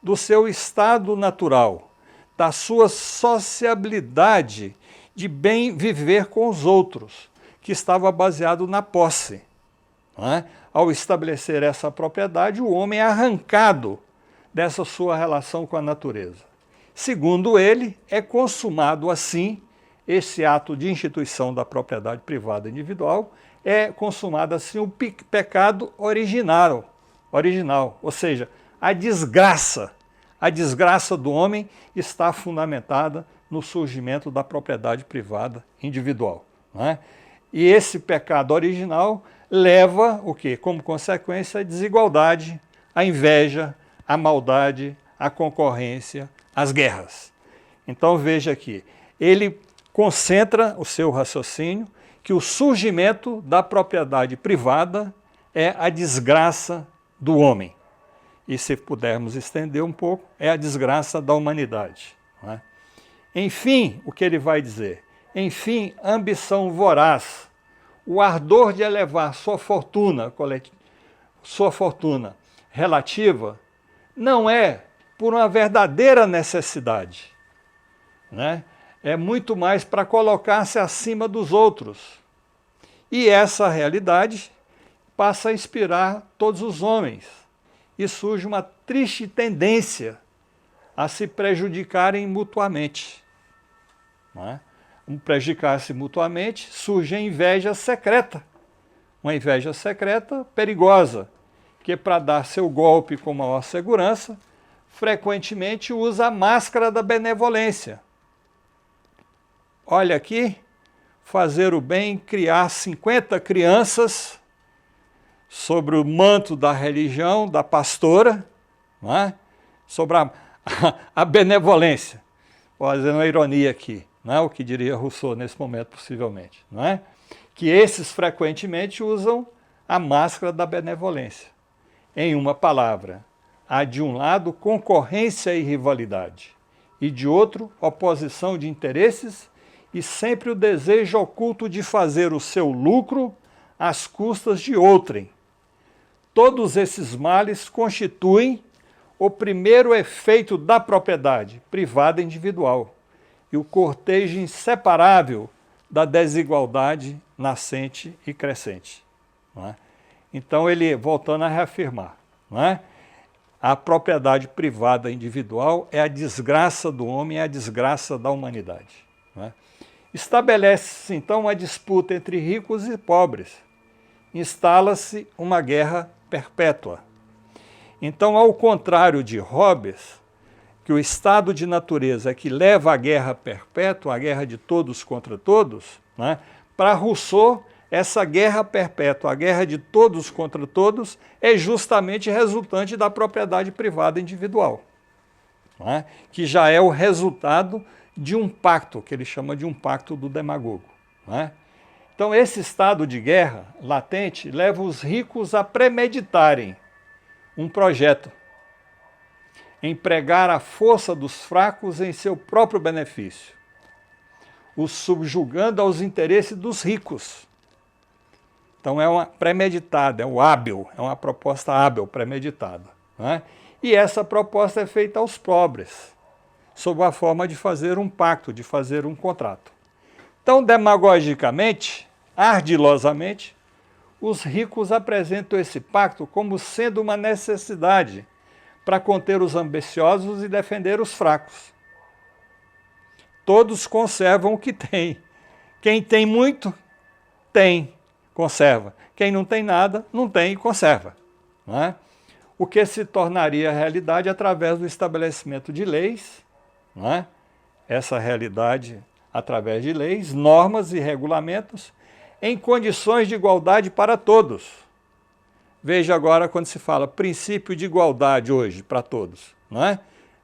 do seu estado natural, da sua sociabilidade de bem viver com os outros, que estava baseado na posse. Não é? Ao estabelecer essa propriedade, o homem é arrancado dessa sua relação com a natureza. Segundo ele, é consumado assim, esse ato de instituição da propriedade privada individual, é consumado assim o pecado original, ou seja, a desgraça do homem está fundamentada no surgimento da propriedade privada individual. Não é? E esse pecado original leva o quê? Como consequência a desigualdade, a inveja, a maldade, a concorrência, as guerras. Então veja aqui, ele concentra o seu raciocínio que o surgimento da propriedade privada é a desgraça do homem. E se pudermos estender um pouco, é a desgraça da humanidade. Não é? Enfim, o que ele vai dizer? Enfim, ambição voraz, o ardor de elevar sua fortuna relativa, não é por uma verdadeira necessidade, né? É muito mais para colocar-se acima dos outros. E essa realidade passa a inspirar todos os homens. E surge uma triste tendência a se prejudicarem mutuamente. Não é? Prejudicar-se mutuamente, surge a inveja secreta. Uma inveja secreta perigosa, que para dar seu golpe com maior segurança, frequentemente usa a máscara da benevolência. Olha aqui, fazer o bem, criar 50 crianças sobre o manto da religião, da pastora, não é? Sobre a benevolência. Vou fazer uma ironia aqui, não é? O que diria Rousseau nesse momento, possivelmente, não é? Que esses frequentemente usam a máscara da benevolência. Em uma palavra, há de um lado concorrência e rivalidade, e de outro oposição de interesses e sempre o desejo oculto de fazer o seu lucro às custas de outrem. Todos esses males constituem o primeiro efeito da propriedade privada individual e o cortejo inseparável da desigualdade nascente e crescente. Não é? Então ele, voltando a reafirmar, não é? A propriedade privada individual é a desgraça do homem, é a desgraça da humanidade. Não é? Estabelece-se então uma disputa entre ricos e pobres. Instala-se uma guerra perpétua. Então, ao contrário de Hobbes, que o estado de natureza é que leva à guerra perpétua, a guerra de todos contra todos, né? Para Rousseau, essa guerra perpétua, a guerra de todos contra todos, é justamente resultante da propriedade privada individual, né? Que já é o resultado de um pacto, que ele chama de um pacto do demagogo. Né? Então, esse estado de guerra latente leva os ricos a premeditarem um projeto, empregar a força dos fracos em seu próprio benefício, os subjugando aos interesses dos ricos. Então é uma premeditada, é um hábil, é uma proposta hábil, premeditada. Né? E essa proposta é feita aos pobres, sob a forma de fazer um pacto, de fazer um contrato. Então, demagogicamente, ardilosamente, os ricos apresentam esse pacto como sendo uma necessidade para conter os ambiciosos e defender os fracos. Todos conservam o que tem. Quem tem muito, tem, conserva. Quem não tem nada, não tem e conserva. Não é? O que se tornaria realidade através do estabelecimento de leis, não é? Essa realidade através de leis, normas e regulamentos, em condições de igualdade para todos. Veja agora quando se fala princípio de igualdade hoje para todos, não é?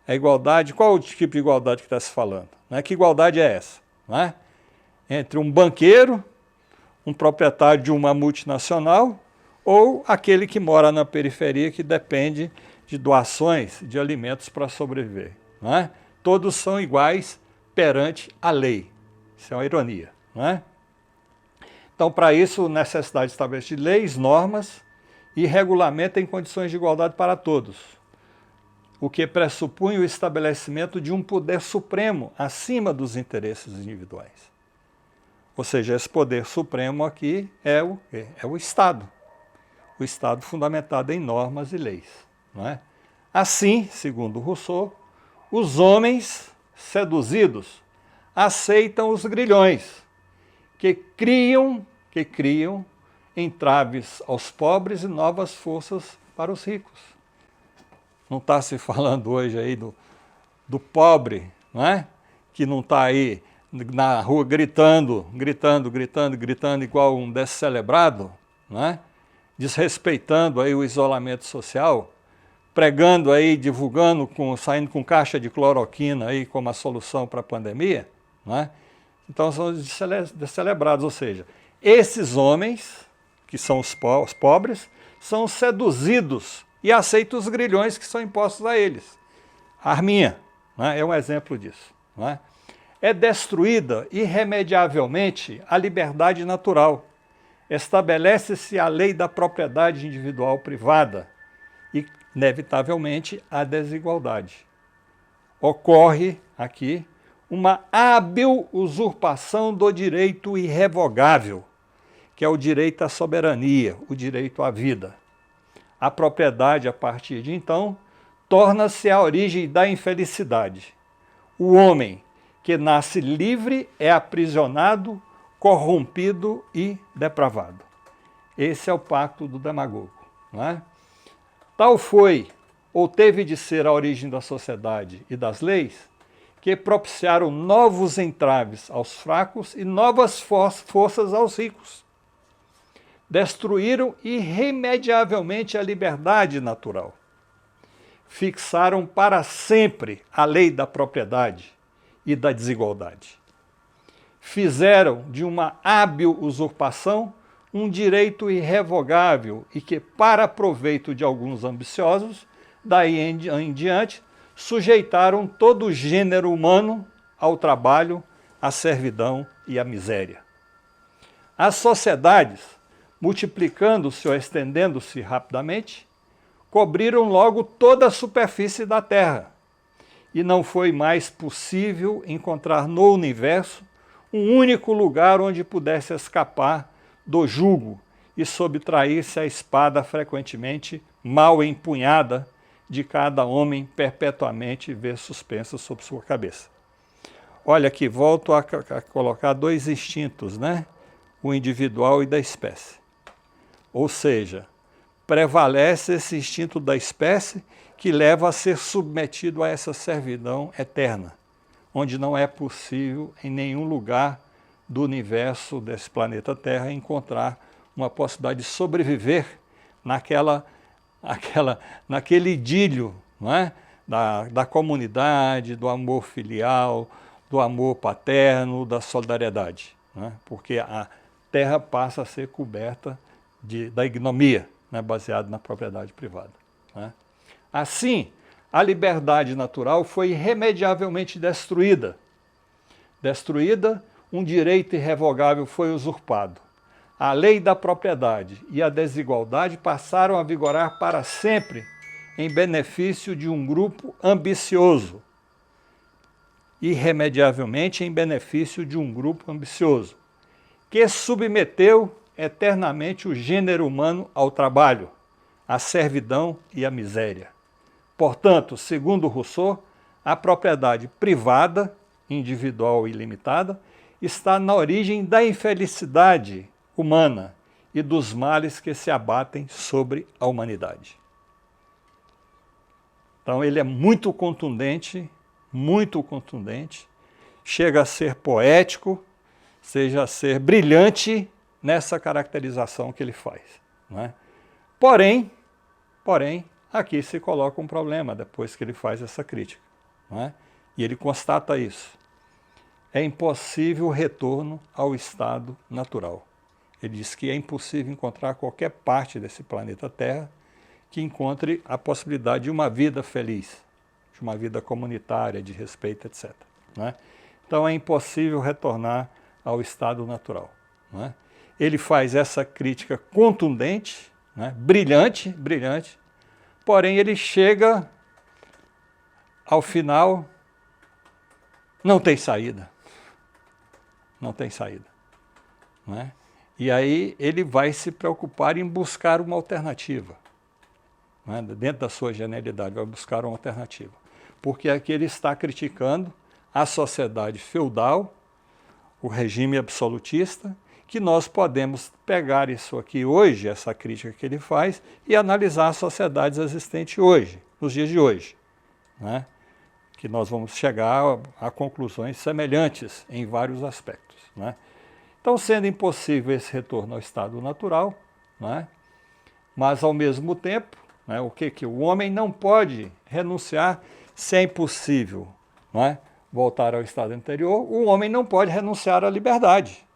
A igualdade, qual o tipo de igualdade que está se falando? Não é? Que igualdade é essa? Não é? Entre um banqueiro, um proprietário de uma multinacional ou aquele que mora na periferia que depende de doações de alimentos para sobreviver. Não é? Todos são iguais perante a lei. Isso é uma ironia, não é? Então, para isso, necessidade de estabelecer leis, normas e regulamento em condições de igualdade para todos, o que pressupõe o estabelecimento de um poder supremo acima dos interesses individuais. Ou seja, esse poder supremo aqui é o Estado. O Estado fundamentado em normas e leis. Não é? Assim, segundo Rousseau, os homens seduzidos aceitam os grilhões, que criam entraves aos pobres e novas forças para os ricos. Não está se falando hoje aí do pobre, não é? Que não está aí na rua gritando igual um descelebrado, não é? Desrespeitando aí o isolamento social, pregando aí, divulgando, saindo com caixa de cloroquina aí como a solução para a pandemia, não é? Então são os descelebrados, ou seja, esses homens, que são os pobres, são seduzidos e aceitam os grilhões que são impostos a eles. A arminha, né, é um exemplo disso. Não é? É destruída irremediavelmente a liberdade natural. Estabelece-se a lei da propriedade individual privada e, inevitavelmente, a desigualdade. Ocorre aqui uma hábil usurpação do direito irrevogável, que é o direito à soberania, o direito à vida. A propriedade, a partir de então, torna-se a origem da infelicidade. O homem que nasce livre é aprisionado, corrompido e depravado. Esse é o pacto do demagogo. Não é? Tal foi, ou teve de ser a origem da sociedade e das leis, que propiciaram novos entraves aos fracos e novas forças aos ricos. Destruíram irremediavelmente a liberdade natural. fixaram para sempre a lei da propriedade e da desigualdade. Fizeram de uma hábil usurpação um direito irrevogável e que, para proveito de alguns ambiciosos, daí em diante, sujeitaram todo o gênero humano ao trabalho, à servidão e à miséria. As sociedades, multiplicando-se ou estendendo-se rapidamente, cobriram logo toda a superfície da Terra, e não foi mais possível encontrar no universo um único lugar onde pudesse escapar do jugo e subtrair-se a espada frequentemente mal empunhada de cada homem perpetuamente ver suspensa sobre sua cabeça. Olha aqui, volto a colocar dois instintos, né? O individual e da espécie. Ou seja, prevalece esse instinto da espécie que leva a ser submetido a essa servidão eterna, onde não é possível em nenhum lugar do universo desse planeta Terra encontrar uma possibilidade de sobreviver naquele idílio, não é? da comunidade, do amor filial, do amor paterno, da solidariedade, não é? Porque a Terra passa a ser coberta da ignomia, né? Baseada na propriedade privada. Não é? Assim, a liberdade natural foi irremediavelmente destruída. Um direito irrevogável foi usurpado. A lei da propriedade e a desigualdade passaram a vigorar para sempre em benefício de um grupo ambicioso. Irremediavelmente em benefício de um grupo ambicioso, que submeteu eternamente o gênero humano ao trabalho, à servidão e à miséria. Portanto, segundo Rousseau, a propriedade privada, individual e limitada, está na origem da infelicidade humana e dos males que se abatem sobre a humanidade. Então ele é muito contundente, chega a ser poético, seja a ser brilhante nessa caracterização que ele faz. Não é? Porém, aqui se coloca um problema depois que ele faz essa crítica. Não é? E ele constata isso. É impossível o retorno ao estado natural. Ele diz que é impossível encontrar qualquer parte desse planeta Terra que encontre a possibilidade de uma vida feliz, de uma vida comunitária, de respeito, etc. Não é? Então é impossível retornar ao estado natural. Não é? Ele faz essa crítica contundente, né? brilhante, porém ele chega ao final, não tem saída. Não tem saída. Não é? E aí ele vai se preocupar em buscar uma alternativa. Não é? Dentro da sua genialidade, vai buscar uma alternativa. Porque aqui ele está criticando a sociedade feudal, o regime absolutista, que nós podemos pegar isso aqui hoje, essa crítica que ele faz, e analisar as sociedades existentes hoje, nos dias de hoje. Né? Que nós vamos chegar a conclusões semelhantes em vários aspectos. Né? Então, sendo impossível esse retorno ao estado natural, né? Mas, ao mesmo tempo, né, que o homem não pode renunciar, se é impossível, né, voltar ao estado anterior, o homem não pode renunciar à liberdade,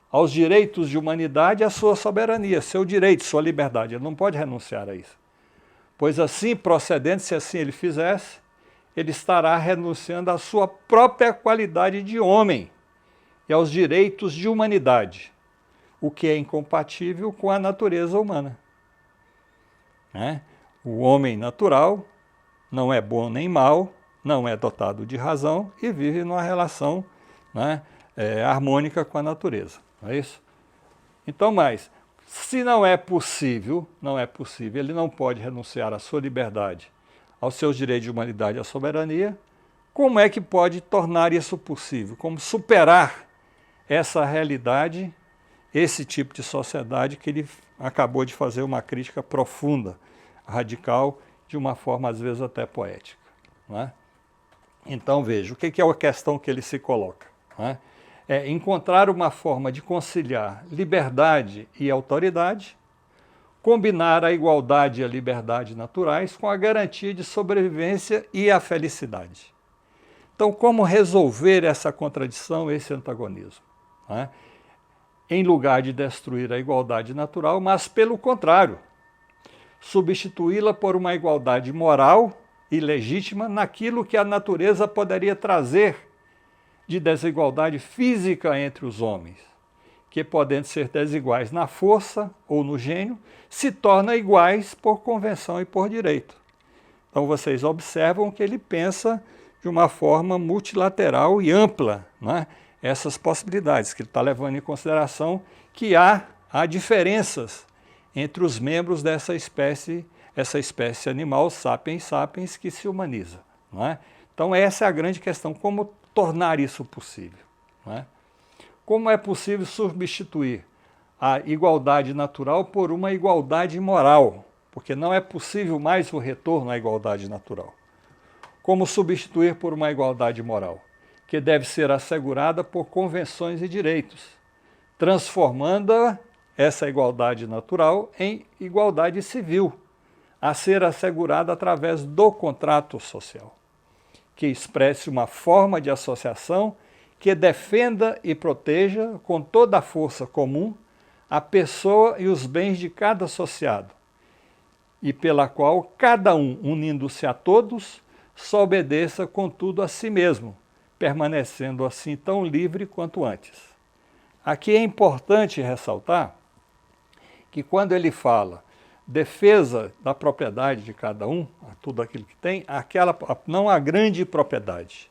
aos direitos de humanidade e à sua soberania, seu direito, sua liberdade. Ele não pode renunciar a isso. Pois assim, procedendo, se assim ele fizesse, ele estará renunciando à sua própria qualidade de homem e aos direitos de humanidade, o que é incompatível com a natureza humana. Né? O homem natural não é bom nem mau, não é dotado de razão e vive numa relação, né, harmônica com a natureza. Não é isso? Então, mas, se não é possível, ele não pode renunciar à sua liberdade, aos seus direitos de humanidade e à soberania, como é que pode tornar isso possível? Como superar essa realidade, esse tipo de sociedade que ele acabou de fazer uma crítica profunda, radical, de uma forma às vezes até poética. Não é? Então veja, o que é a questão que ele se coloca? Não é? É encontrar uma forma de conciliar liberdade e autoridade combinar a igualdade e a liberdade naturais com a garantia de sobrevivência e a felicidade. Então, como resolver essa contradição, esse antagonismo? Né? Em lugar de destruir a igualdade natural, mas pelo contrário, substituí-la por uma igualdade moral e legítima naquilo que a natureza poderia trazer de desigualdade física entre os homens, que, podendo ser desiguais na força ou no gênio, se tornam iguais por convenção e por direito. Então vocês observam que ele pensa de uma forma multilateral e ampla, né, essas possibilidades, que ele está levando em consideração que há diferenças entre os membros dessa espécie, essa espécie animal, sapiens sapiens, que se humaniza. Não é? Então essa é a grande questão, como tornar isso possível. Não é? Como é possível substituir a igualdade natural por uma igualdade moral? Porque não é possível mais o retorno à igualdade natural. Como substituir por uma igualdade moral? Que deve ser assegurada por convenções e direitos, transformando essa igualdade natural em igualdade civil, a ser assegurada através do contrato social, que expresse uma forma de associação que defenda e proteja com toda a força comum a pessoa e os bens de cada associado, e pela qual cada um, unindo-se a todos, só obedeça contudo a si mesmo, permanecendo assim tão livre quanto antes. Aqui é importante ressaltar que quando ele fala defesa da propriedade de cada um, tudo aquilo que tem, não a grande propriedade.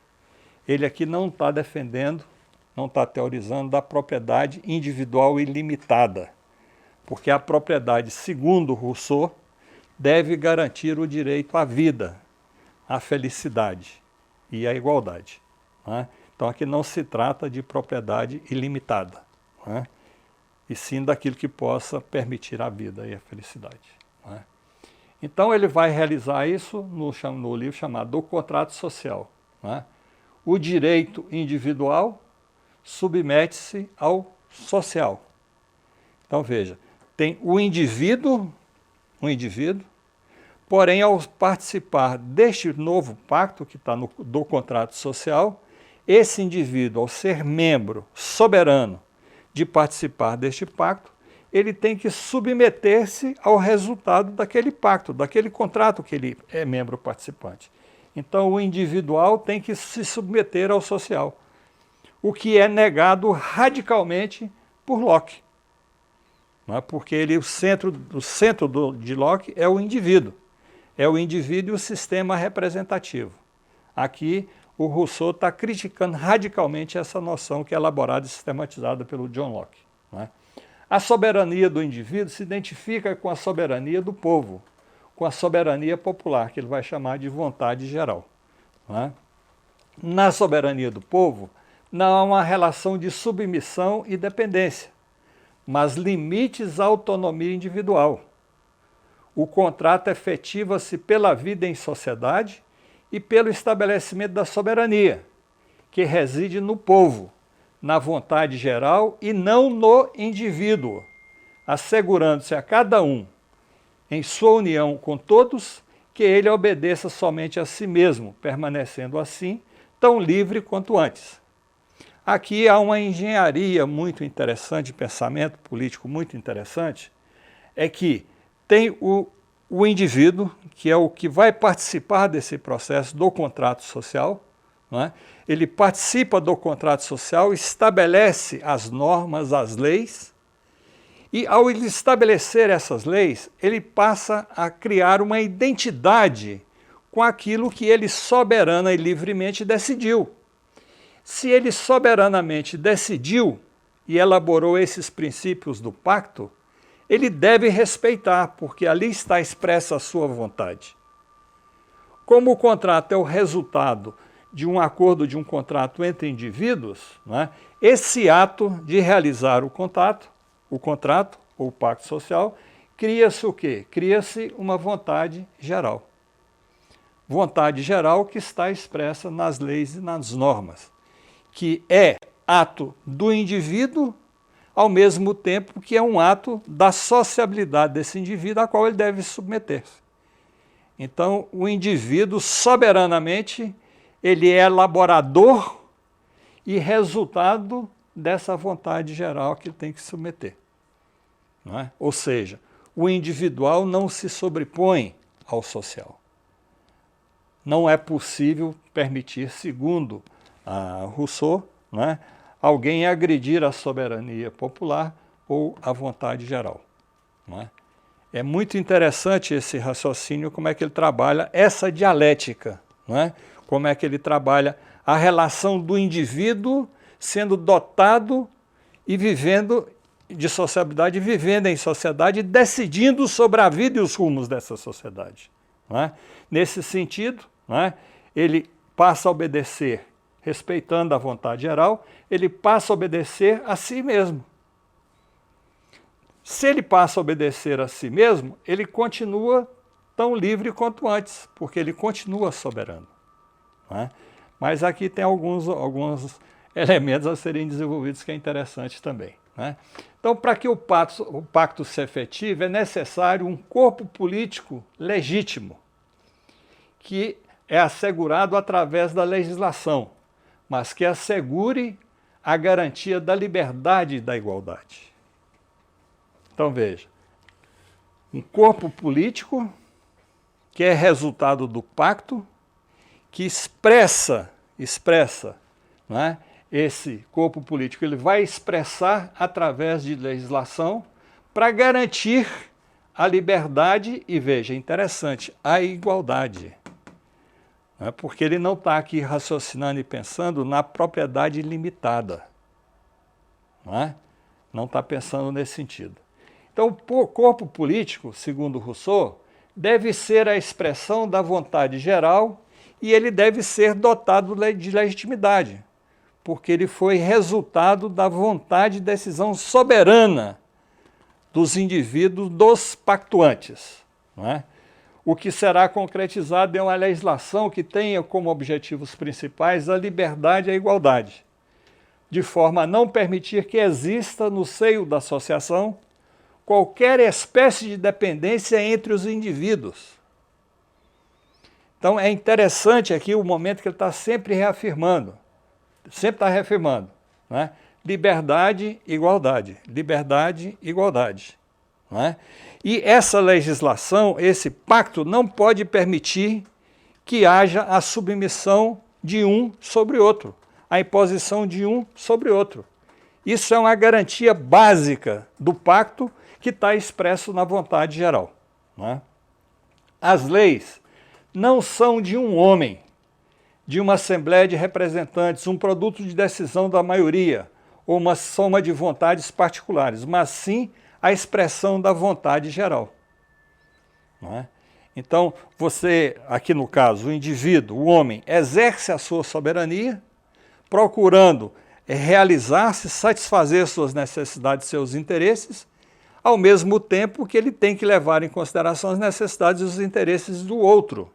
Ele aqui não está defendendo, não está teorizando da propriedade individual ilimitada, porque a propriedade, segundo Rousseau, deve garantir o direito à vida, à felicidade e à igualdade. Né? Então aqui não se trata de propriedade ilimitada, né? E sim daquilo que possa permitir a vida e a felicidade. Né? Então ele vai realizar isso no livro chamado O Contrato Social. Né? O direito individual submete-se ao social. Então veja, tem o indivíduo, porém ao participar deste novo pacto que está do contrato social, esse indivíduo, ao ser membro soberano de participar deste pacto, ele tem que submeter-se ao resultado daquele pacto, daquele contrato que ele é membro participante. Então o individual tem que se submeter ao social, o que é negado radicalmente por Locke. Não é? Porque o centro de Locke é o indivíduo. É o indivíduo e o sistema representativo. Aqui o Rousseau está criticando radicalmente essa noção que é elaborada e sistematizada pelo John Locke. Não é? A soberania do indivíduo se identifica com a soberania do povo, com a soberania popular, que ele vai chamar de vontade geral. Não é? Na soberania do povo, não há uma relação de submissão e dependência, mas limites à autonomia individual. O contrato efetiva-se pela vida em sociedade e pelo estabelecimento da soberania, que reside no povo, na vontade geral e não no indivíduo, assegurando-se a cada um, em sua união com todos, que ele obedeça somente a si mesmo, permanecendo assim tão livre quanto antes. Aqui há uma engenharia muito interessante, pensamento político muito interessante, é que tem o indivíduo, que é o que vai participar desse processo do contrato social, não é? Ele participa do contrato social, estabelece as normas, as leis, e ao ele estabelecer essas leis, ele passa a criar uma identidade com aquilo que ele soberana e livremente decidiu. Se ele soberanamente decidiu e elaborou esses princípios do pacto, ele deve respeitar, porque ali está expressa a sua vontade. Como o contrato é o resultado de um acordo, de um contrato entre indivíduos, né, esse ato de realizar o contrato ou o pacto social, cria-se o quê? Cria-se uma vontade geral. Vontade geral que está expressa nas leis e nas normas, que é ato do indivíduo ao mesmo tempo que é um ato da sociabilidade desse indivíduo a qual ele deve submeter-se. Então, o indivíduo, soberanamente, ele é elaborador e resultado dessa vontade geral que ele tem que submeter. Não é? Ou seja, o individual não se sobrepõe ao social. Não é possível permitir, segundo Rousseau, não é, alguém agredir a soberania popular ou a vontade geral. Não é? É muito interessante esse raciocínio, como é que ele trabalha essa dialética, não é? Como é que ele trabalha a relação do indivíduo sendo dotado e vivendo de sociabilidade, vivendo em sociedade, decidindo sobre a vida e os rumos dessa sociedade. Não é? Nesse sentido, não é? Ele passa a obedecer, respeitando a vontade geral, ele passa a obedecer a si mesmo. Se ele passa a obedecer a si mesmo, ele continua tão livre quanto antes, porque ele continua soberano. Não é? Mas aqui tem alguns elementos a serem desenvolvidos que é interessante também. Né? Então, para que o pacto se efetive, é necessário um corpo político legítimo, que é assegurado através da legislação, mas que assegure a garantia da liberdade e da igualdade. Então, veja, um corpo político que é resultado do pacto, que expressa, não é? Esse corpo político ele vai expressar através de legislação para garantir a liberdade e, veja, interessante, a igualdade. Não é? Porque ele não está aqui raciocinando e pensando na propriedade limitada. Não está pensando nesse sentido. Então, o corpo político, segundo Rousseau, deve ser a expressão da vontade geral e ele deve ser dotado de legitimidade, porque ele foi resultado da vontade e decisão soberana dos indivíduos, dos pactuantes. Não é? O que será concretizado é uma legislação que tenha como objetivos principais a liberdade e a igualdade, de forma a não permitir que exista no seio da associação qualquer espécie de dependência entre os indivíduos. Então é interessante aqui o momento que ele está sempre reafirmando, né? Liberdade, igualdade, liberdade, igualdade. Não é? E essa legislação, esse pacto, não pode permitir que haja a submissão de um sobre outro, a imposição de um sobre outro. Isso é uma garantia básica do pacto que está expresso na vontade geral. Não é? As leis não são de um homem, de uma assembleia de representantes, um produto de decisão da maioria, ou uma soma de vontades particulares, mas sim a expressão da vontade geral. Não é? Então, você, aqui no caso, o indivíduo, o homem, exerce a sua soberania, procurando realizar-se, satisfazer suas necessidades, seus interesses, ao mesmo tempo que ele tem que levar em consideração as necessidades e os interesses do outro.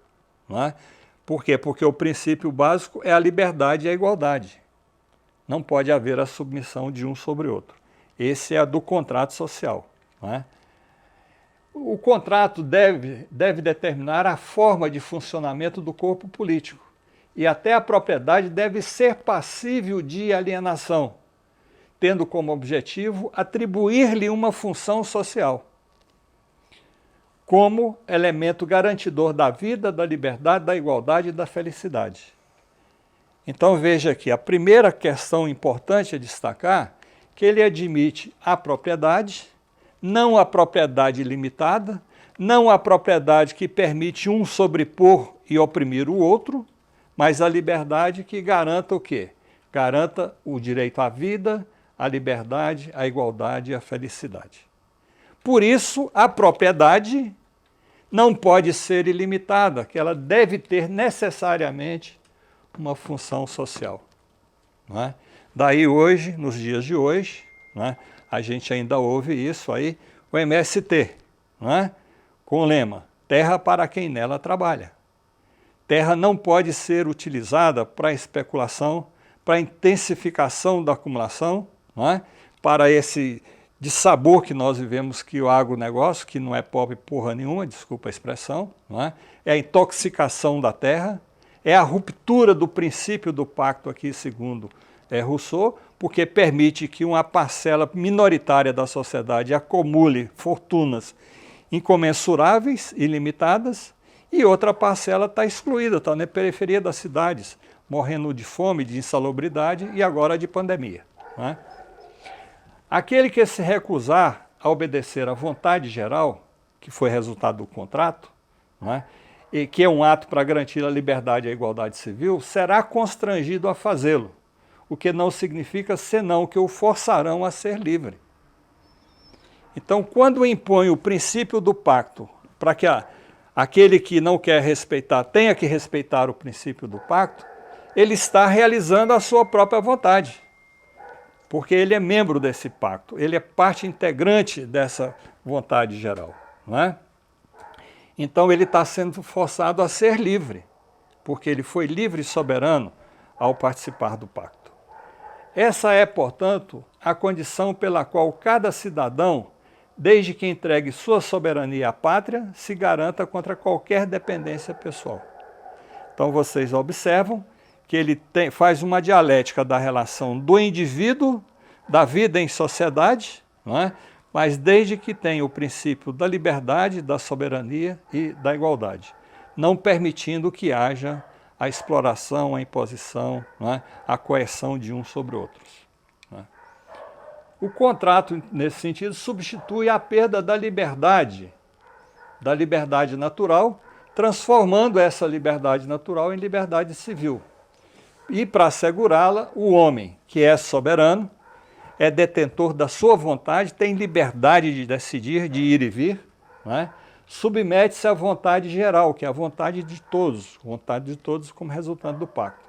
Não é? Por quê? Porque o princípio básico é a liberdade e a igualdade. Não pode haver a submissão de um sobre o outro. Esse é a do contrato social. Não é? O contrato deve determinar a forma de funcionamento do corpo político. E até a propriedade deve ser passível de alienação, tendo como objetivo atribuir-lhe uma função social, como elemento garantidor da vida, da liberdade, da igualdade e da felicidade. Então veja aqui, a primeira questão importante a destacar, que ele admite a propriedade, não a propriedade limitada, não a propriedade que permite um sobrepor e oprimir o outro, mas a liberdade que garanta o quê? Garanta o direito à vida, a liberdade, a igualdade e a felicidade. Por isso, a propriedade não pode ser ilimitada, que ela deve ter necessariamente uma função social. Não é? Daí hoje, nos dias de hoje, não é? A gente ainda ouve isso aí, o MST, não é? Com o lema, terra para quem nela trabalha. Terra não pode ser utilizada para especulação, para intensificação da acumulação, não é? para esse dissabor que nós vivemos, que o agronegócio, que não é pobre porra nenhuma, desculpa a expressão, não é? É a intoxicação da terra, é a ruptura do princípio do pacto aqui, segundo Rousseau, porque permite que uma parcela minoritária da sociedade acumule fortunas incomensuráveis, ilimitadas, e outra parcela está excluída, está na periferia das cidades, morrendo de fome, de insalubridade e agora de pandemia. Não é? Aquele que se recusar a obedecer à vontade geral, que foi resultado do contrato, não é? E que é um ato para garantir a liberdade e a igualdade civil, será constrangido a fazê-lo, o que não significa senão que o forçarão a ser livre. Então, quando impõe o princípio do pacto para que aquele que não quer respeitar tenha que respeitar o princípio do pacto, ele está realizando a sua própria vontade, porque ele é membro desse pacto, ele é parte integrante dessa vontade geral, não é? Então ele está sendo forçado a ser livre, porque ele foi livre e soberano ao participar do pacto. Essa é, portanto, a condição pela qual cada cidadão, desde que entregue sua soberania à pátria, se garanta contra qualquer dependência pessoal. Então vocês observam que ele faz uma dialética da relação do indivíduo, da vida em sociedade, não é? Mas desde que tenha o princípio da liberdade, da soberania e da igualdade, não permitindo que haja a exploração, a imposição, não é? A coerção de uns sobre outros. Não é? O contrato, nesse sentido, substitui a perda da liberdade natural, transformando essa liberdade natural em liberdade civil. E, para assegurá-la, o homem, que é soberano, é detentor da sua vontade, tem liberdade de decidir, de ir e vir, não é? Submete-se à vontade geral, que é a vontade de todos como resultante do pacto,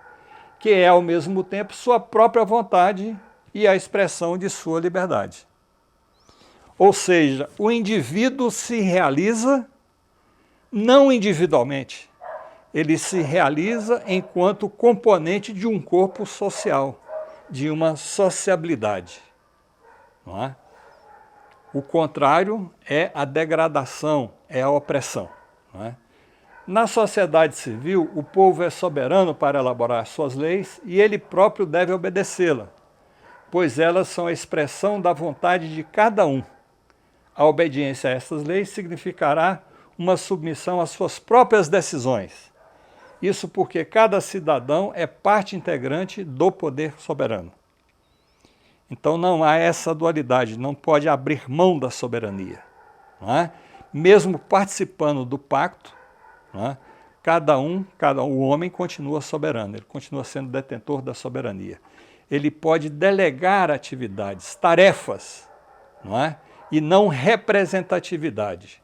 que é, ao mesmo tempo, sua própria vontade e a expressão de sua liberdade. Ou seja, o indivíduo se realiza não individualmente, ele se realiza enquanto componente de um corpo social, de uma sociabilidade. Não é? O contrário é a degradação, é a opressão. Não é? Na sociedade civil, o povo é soberano para elaborar suas leis e ele próprio deve obedecê-las, pois elas são a expressão da vontade de cada um. A obediência a essas leis significará uma submissão às suas próprias decisões. Isso porque cada cidadão é parte integrante do poder soberano. Então não há essa dualidade, não pode abrir mão da soberania. Não é? Mesmo participando do pacto, não é? O homem continua soberano, ele continua sendo detentor da soberania. Ele pode delegar atividades, tarefas, não é? E não representatividade.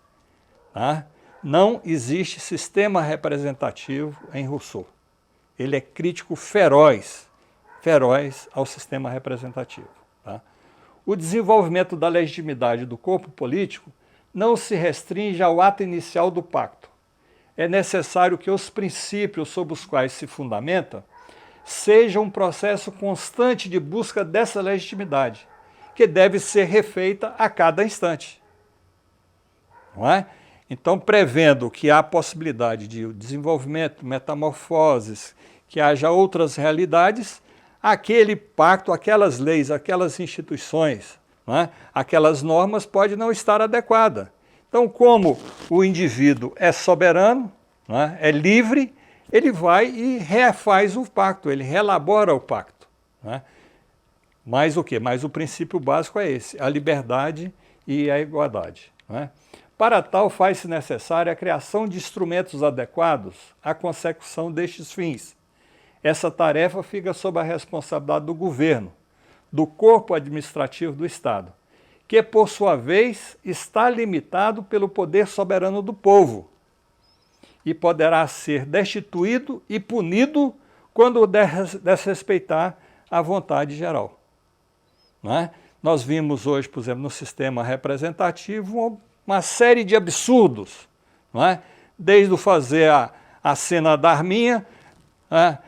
Tá? Não existe sistema representativo em Rousseau. Ele é crítico feroz ao sistema representativo. Tá? O desenvolvimento da legitimidade do corpo político não se restringe ao ato inicial do pacto. É necessário que os princípios sobre os quais se fundamenta sejam um processo constante de busca dessa legitimidade, que deve ser refeita a cada instante. Não é? Então, prevendo que há possibilidade de desenvolvimento, metamorfoses, que haja outras realidades, aquele pacto, aquelas leis, aquelas instituições, não é? Aquelas normas podem não estar adequadas. Então, como o indivíduo é soberano, não é livre, ele vai e refaz o pacto, ele reelabora o pacto. Não é? Mas o quê? Mas o princípio básico é esse, a liberdade e a igualdade. Não é? Para tal, faz-se necessária a criação de instrumentos adequados à consecução destes fins. Essa tarefa fica sob a responsabilidade do governo, do corpo administrativo do Estado, que, por sua vez, está limitado pelo poder soberano do povo e poderá ser destituído e punido quando desrespeitar a vontade geral. Não é? Nós vimos hoje, por exemplo, no sistema representativo, uma série de absurdos, não é? Desde o fazer a cena da arminha, né?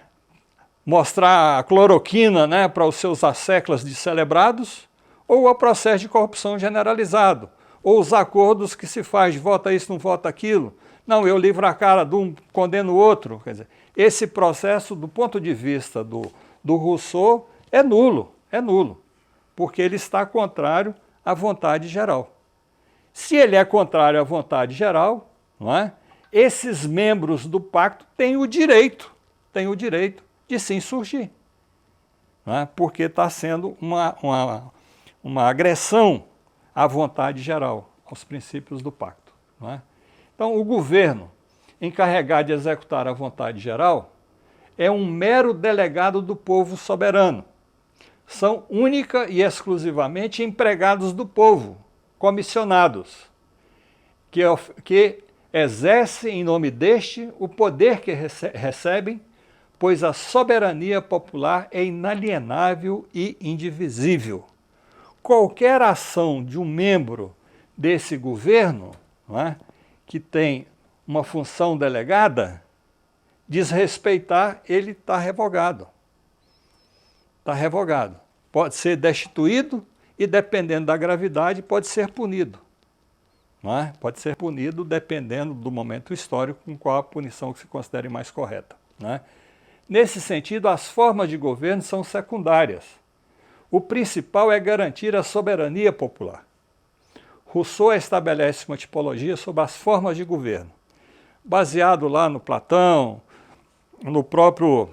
Mostrar a cloroquina, né, para os seus asseclas de celebrados, ou ao processo de corrupção generalizado, ou os acordos que se faz, vota isso, não vota aquilo, não, eu livro a cara de um, condeno o outro. Quer dizer, esse processo, do ponto de vista do Rousseau, é nulo, porque ele está contrário à vontade geral. Se ele é contrário à vontade geral, não é? Esses membros do pacto têm o direito de se insurgir, não é? Porque está sendo uma agressão à vontade geral, aos princípios do pacto. Não é? Então, o governo encarregado de executar a vontade geral é um mero delegado do povo soberano. São única e exclusivamente empregados do povo, comissionados, que exercem em nome deste o poder que recebem, pois a soberania popular é inalienável e indivisível. Qualquer ação de um membro desse governo, não é, que tem uma função delegada, desrespeitar, ele está revogado. Está revogado. Pode ser destituído e, dependendo da gravidade, pode ser punido. Não é? Pode ser punido dependendo do momento histórico com qual a punição que se considere mais correta. Não é? Nesse sentido, as formas de governo são secundárias. O principal é garantir a soberania popular. Rousseau estabelece uma tipologia sobre as formas de governo, baseado lá no Platão, no próprio...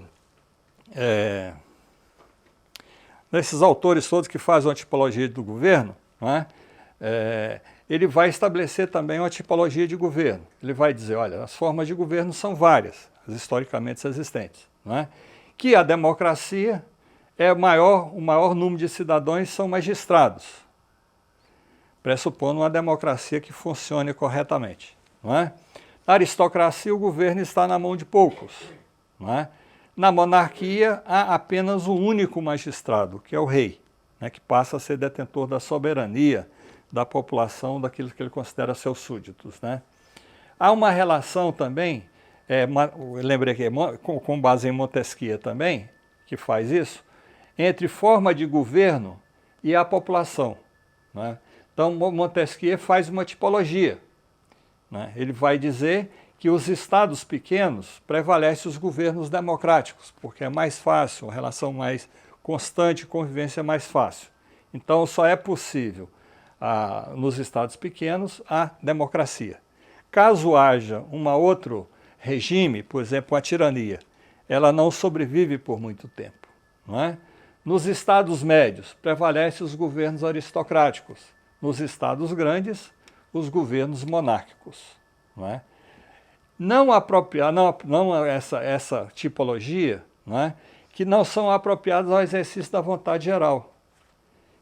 nesses autores todos que fazem uma tipologia do governo, não é? Ele vai estabelecer também uma tipologia de governo. Ele vai dizer, olha, as formas de governo são várias, as historicamente existentes, não é? Que a democracia é o maior número de cidadãos são magistrados, pressupondo uma democracia que funcione corretamente, não é? Na aristocracia, o governo está na mão de poucos, não é? Na monarquia, há apenas um único magistrado, que é o rei, né, que passa a ser detentor da soberania da população, daquilo que ele considera seus súditos. Né? Há uma relação também, lembrei aqui, com base em Montesquieu também, que faz isso, entre forma de governo e a população. Né? Então, Montesquieu faz uma tipologia. Né? Ele vai dizer que os estados pequenos prevalecem os governos democráticos, porque é mais fácil, a relação mais constante, convivência é mais fácil. Então, só é possível, nos estados pequenos, a democracia. Caso haja um outro regime, por exemplo, a tirania, ela não sobrevive por muito tempo. Não é? Nos estados médios, prevalecem os governos aristocráticos. Nos estados grandes, os governos monárquicos. Não é? Essa tipologia, né, que não são apropriadas ao exercício da vontade geral.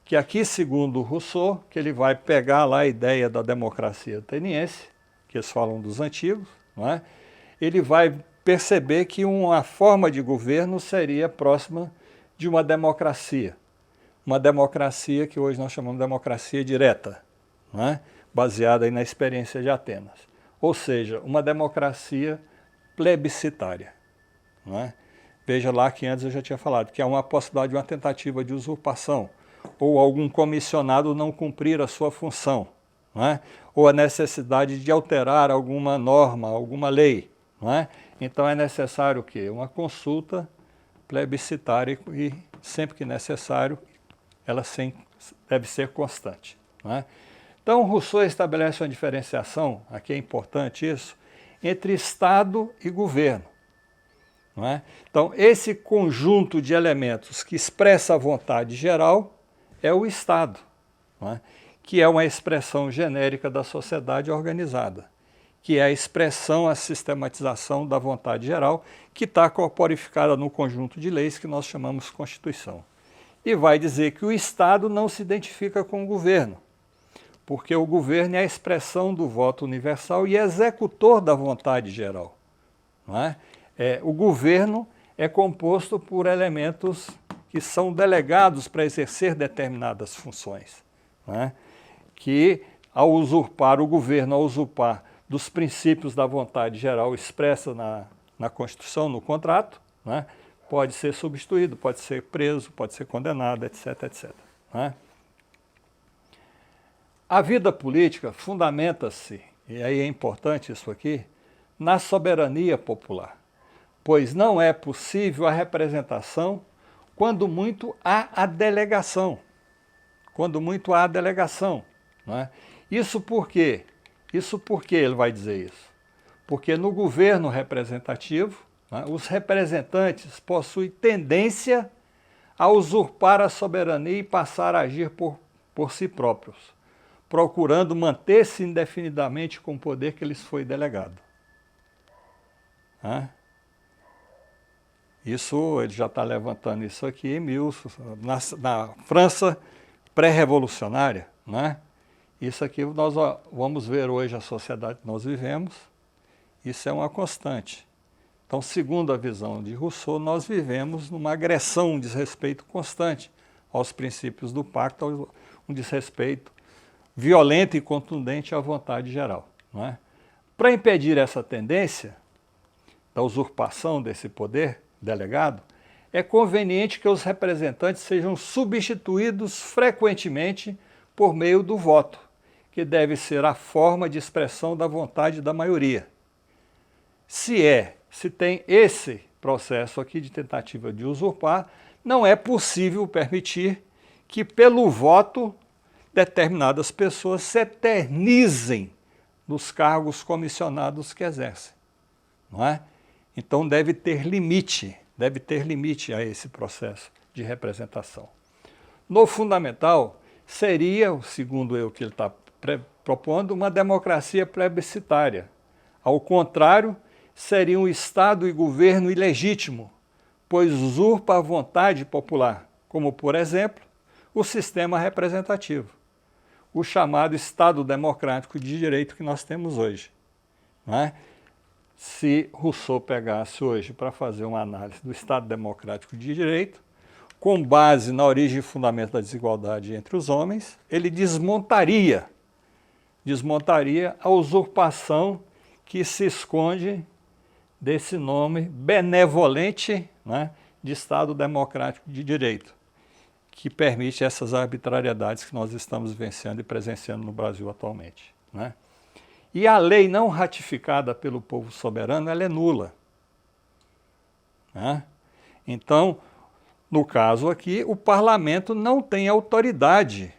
Que aqui, segundo Rousseau, que ele vai pegar lá a ideia da democracia ateniense, que eles falam dos antigos, né, ele vai perceber que uma forma de governo seria próxima de uma democracia que hoje nós chamamos de democracia direta, né, baseada aí na experiência de Atenas. Ou seja, uma democracia plebiscitária. Não é? Veja lá que antes eu já tinha falado, que há uma possibilidade de uma tentativa de usurpação, ou algum comissionado não cumprir a sua função, não é? Ou a necessidade de alterar alguma norma, alguma lei. Não é? Então é necessário o quê? Uma consulta plebiscitária e, sempre que necessário, ela deve ser constante. Não é? Então, Rousseau estabelece uma diferenciação, aqui é importante isso, entre Estado e governo. Não é? Então, esse conjunto de elementos que expressa a vontade geral é o Estado, não é? Que é uma expressão genérica da sociedade organizada, que é a expressão, a sistematização da vontade geral, que está corporificada no conjunto de leis que nós chamamos Constituição. E vai dizer que o Estado não se identifica com o governo, porque o governo é a expressão do voto universal e executor da vontade geral. Não é? O governo é composto por elementos que são delegados para exercer determinadas funções. Não é? Que, ao usurpar dos princípios da vontade geral expressa na Constituição, no contrato, não é? Pode ser substituído, pode ser preso, pode ser condenado, etc, etc. Não é? A vida política fundamenta-se, e aí é importante isso aqui, na soberania popular, pois não é possível a representação quando muito há a delegação. Quando muito há a delegação. Não é? Isso por quê? Isso por que ele vai dizer isso? Porque no governo representativo, né, os representantes possuem tendência a usurpar a soberania e passar a agir por si próprios, procurando manter-se indefinidamente com o poder que lhes foi delegado. Né? Isso, ele já está levantando isso aqui na França pré-revolucionária, né? Isso aqui nós vamos ver hoje a sociedade que nós vivemos, isso é uma constante. Então, segundo a visão de Rousseau, nós vivemos numa agressão, um desrespeito constante aos princípios do pacto, um desrespeito violento e contundente à vontade geral. Não é? Para impedir essa tendência da usurpação desse poder delegado, é conveniente que os representantes sejam substituídos frequentemente por meio do voto, que deve ser a forma de expressão da vontade da maioria. Se tem esse processo aqui de tentativa de usurpar, não é possível permitir que pelo voto determinadas pessoas se eternizem nos cargos comissionados que exercem. Não é? Então deve ter limite a esse processo de representação. No fundamental, seria, segundo o que ele está propondo, uma democracia plebiscitária. Ao contrário, seria um Estado e governo ilegítimo, pois usurpa a vontade popular, como, por exemplo, o sistema representativo, o chamado Estado democrático de direito que nós temos hoje. Não é? Se Rousseau pegasse hoje para fazer uma análise do Estado democrático de direito, com base na origem e fundamento da desigualdade entre os homens, ele desmontaria a usurpação que se esconde desse nome benevolente, né, de Estado democrático de direito, que permite essas arbitrariedades que nós estamos vivenciando e presenciando no Brasil atualmente. Né? E a lei não ratificada pelo povo soberano, ela é nula. Né? Então, no caso aqui, o parlamento não tem autoridade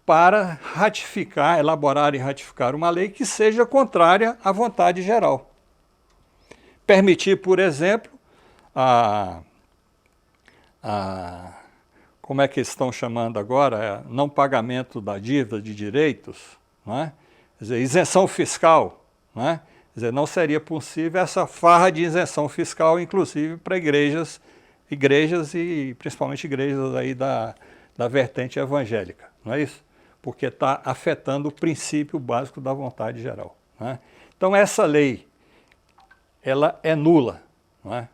para ratificar, elaborar e ratificar uma lei que seja contrária à vontade geral. Permitir, por exemplo, como é que estão chamando agora, não pagamento da dívida de direitos, não é? Quer dizer, isenção fiscal, não é? Quer dizer, não seria possível essa farra de isenção fiscal, inclusive para igrejas e principalmente igrejas aí da vertente evangélica, não é isso? Porque está afetando o princípio básico da vontade geral. Não é? Então essa lei, ela é nula, não é?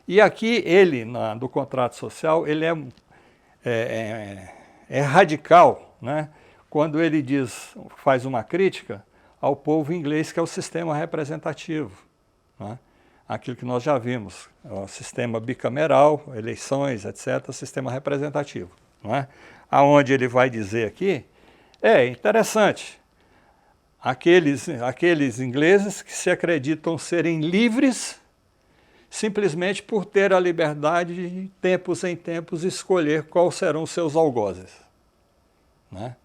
E aqui ele, do contrato social, ele é radical, né? Quando ele faz uma crítica ao povo inglês, que é o sistema representativo. Né? Aquilo que nós já vimos, o sistema bicameral, eleições, etc., sistema representativo. Não é? Aonde ele vai dizer aqui, é interessante, aqueles ingleses que se acreditam serem livres simplesmente por ter a liberdade de tempos em tempos escolher quais serão os seus algozes. Né?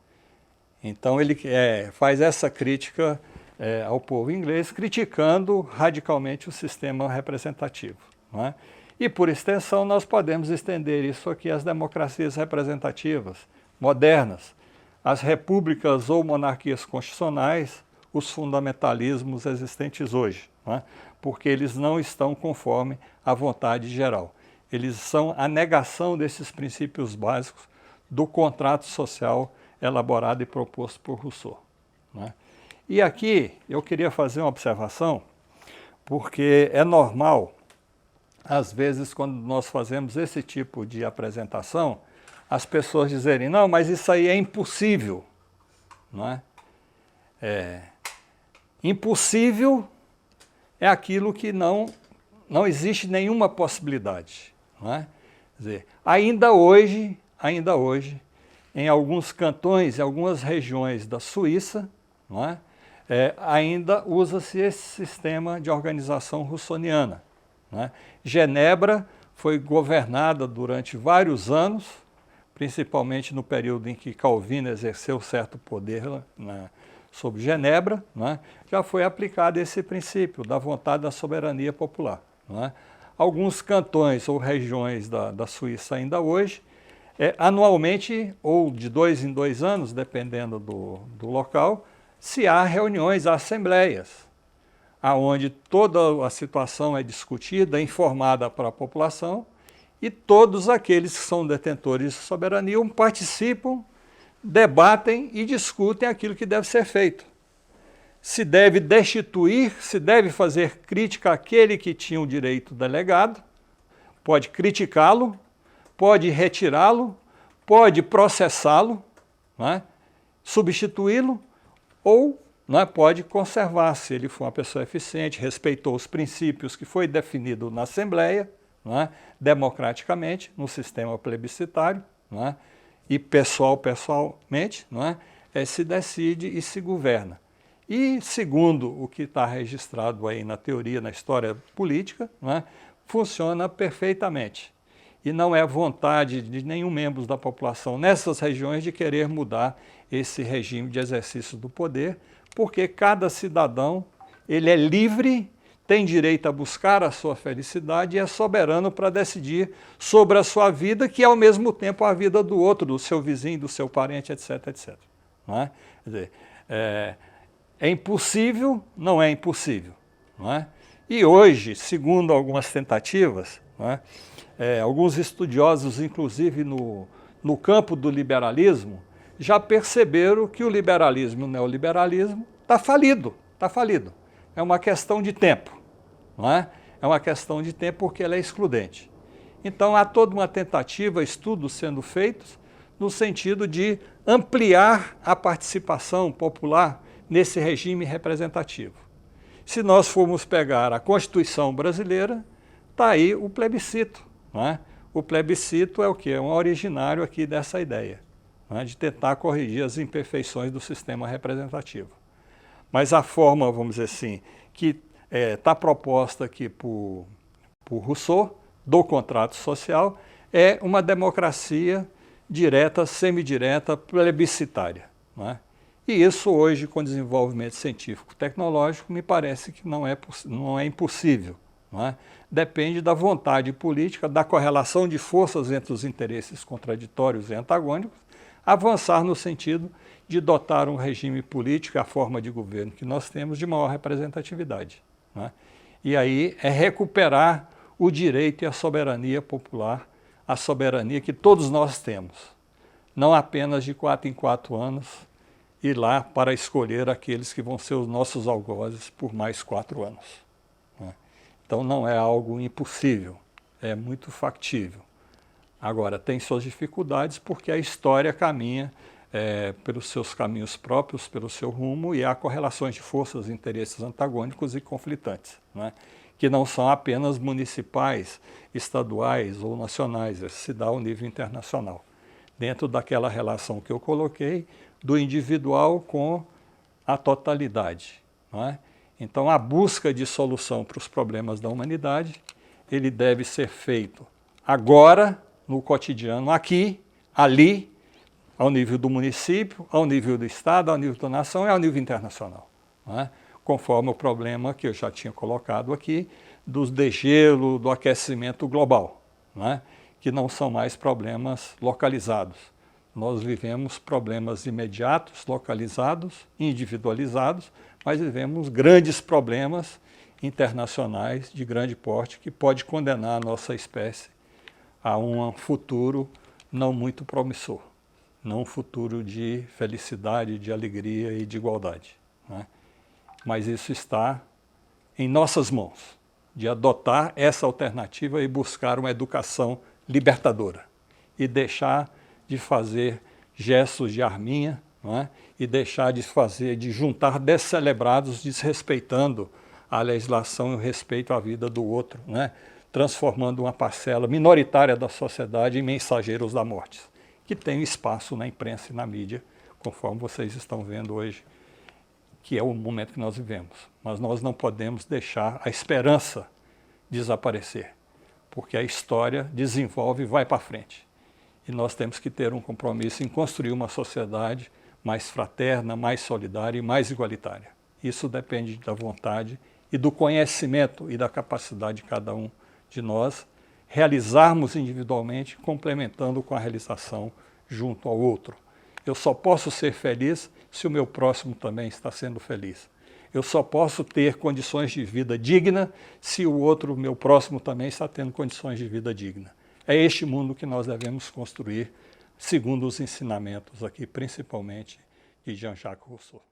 Então ele faz essa crítica ao povo inglês, criticando radicalmente o sistema representativo. Não é? E por extensão nós podemos estender isso aqui às democracias representativas modernas, às repúblicas ou monarquias constitucionais, os fundamentalismos existentes hoje, não é? Porque eles não estão conforme à vontade geral. Eles são a negação desses princípios básicos do contrato social elaborado e proposto por Rousseau. Né? E aqui eu queria fazer uma observação, porque é normal, às vezes, quando nós fazemos esse tipo de apresentação, as pessoas dizerem, não, mas isso aí é impossível. Não é? Impossível é aquilo que não existe nenhuma possibilidade. Não é? Quer dizer, ainda hoje, em alguns cantões, em algumas regiões da Suíça, não é? Ainda usa-se esse sistema de organização russoniana. Não é? Genebra foi governada durante vários anos, principalmente no período em que Calvino exerceu certo poder sobre Genebra, não é? Já foi aplicado esse princípio da vontade da soberania popular. Não é? Alguns cantões ou regiões da Suíça ainda hoje, anualmente ou de 2 em 2 anos, dependendo do local, se há reuniões, há assembleias, onde toda a situação é discutida, informada para a população, e todos aqueles que são detentores de soberania participam, debatem e discutem aquilo que deve ser feito. Se deve destituir, se deve fazer crítica àquele que tinha o direito delegado, pode criticá-lo, pode retirá-lo, pode processá-lo, né, substituí-lo, ou pode conservar, se ele for uma pessoa eficiente, respeitou os princípios que foi definido na Assembleia, democraticamente, no sistema plebiscitário, e pessoalmente, se decide e se governa. E, segundo o que está registrado aí na teoria, na história política, funciona perfeitamente. E não é vontade de nenhum membro da população nessas regiões de querer mudar esse regime de exercício do poder, porque cada cidadão ele é livre, tem direito a buscar a sua felicidade e é soberano para decidir sobre a sua vida, que é ao mesmo tempo a vida do outro, do seu vizinho, do seu parente, etc, etc. Não é? Quer dizer, é impossível, não é impossível. Não é? E hoje, segundo algumas tentativas, alguns estudiosos, inclusive no campo do liberalismo, já perceberam que o liberalismo e o neoliberalismo está falido, está falido. É uma questão de tempo, não é? É uma questão de tempo porque ela é excludente. Então há toda uma tentativa, estudos sendo feitos, no sentido de ampliar a participação popular nesse regime representativo. Se nós formos pegar a Constituição brasileira, está aí o plebiscito. Não é? O plebiscito é o quê? É um originário aqui dessa ideia, de tentar corrigir as imperfeições do sistema representativo. Mas a forma, vamos dizer assim, que está proposta aqui por Rousseau, do contrato social, é uma democracia direta, semidireta, plebiscitária. Não é? E isso hoje, com o desenvolvimento científico-tecnológico, me parece que não é impossível. Não é? Depende da vontade política, da correlação de forças entre os interesses contraditórios e antagônicos, avançar no sentido de dotar um regime político, a forma de governo que nós temos, de maior representatividade. Não é? E aí é recuperar o direito e a soberania popular, a soberania que todos nós temos, não apenas de 4 em 4 anos, ir lá para escolher aqueles que vão ser os nossos algozes por mais 4 anos. Então não é algo impossível, é muito factível. Agora, tem suas dificuldades porque a história caminha pelos seus caminhos próprios, pelo seu rumo, e há correlações de forças e interesses antagônicos e conflitantes, que não são apenas municipais, estaduais ou nacionais, isso se dá ao nível internacional, dentro daquela relação que eu coloquei do individual com a totalidade. Então, a busca de solução para os problemas da humanidade, ele deve ser feito agora, no cotidiano, aqui, ali, ao nível do município, ao nível do Estado, ao nível da nação e ao nível internacional. Conforme o problema que eu já tinha colocado aqui, do degelo, do aquecimento global, que não são mais problemas localizados. Nós vivemos problemas imediatos, localizados, individualizados, mas vivemos grandes problemas internacionais de grande porte que pode condenar a nossa espécie a um futuro não muito promissor, não um futuro de felicidade, de alegria e de igualdade. Mas isso está em nossas mãos, de adotar essa alternativa e buscar uma educação libertadora e deixar de fazer gestos de arminha, e deixar de juntar descelebrados desrespeitando a legislação e o respeito à vida do outro, transformando uma parcela minoritária da sociedade em mensageiros da morte, que tem espaço na imprensa e na mídia, conforme vocês estão vendo hoje, que é o momento que nós vivemos. Mas nós não podemos deixar a esperança desaparecer, porque a história desenvolve e vai para frente. E nós temos que ter um compromisso em construir uma sociedade mais fraterna, mais solidária e mais igualitária. Isso depende da vontade e do conhecimento e da capacidade de cada um de nós realizarmos individualmente, complementando com a realização junto ao outro. Eu só posso ser feliz se o meu próximo também está sendo feliz. Eu só posso ter condições de vida digna se o outro, meu próximo, também está tendo condições de vida digna. É este mundo que nós devemos construir, segundo os ensinamentos aqui, principalmente de Jean-Jacques Rousseau.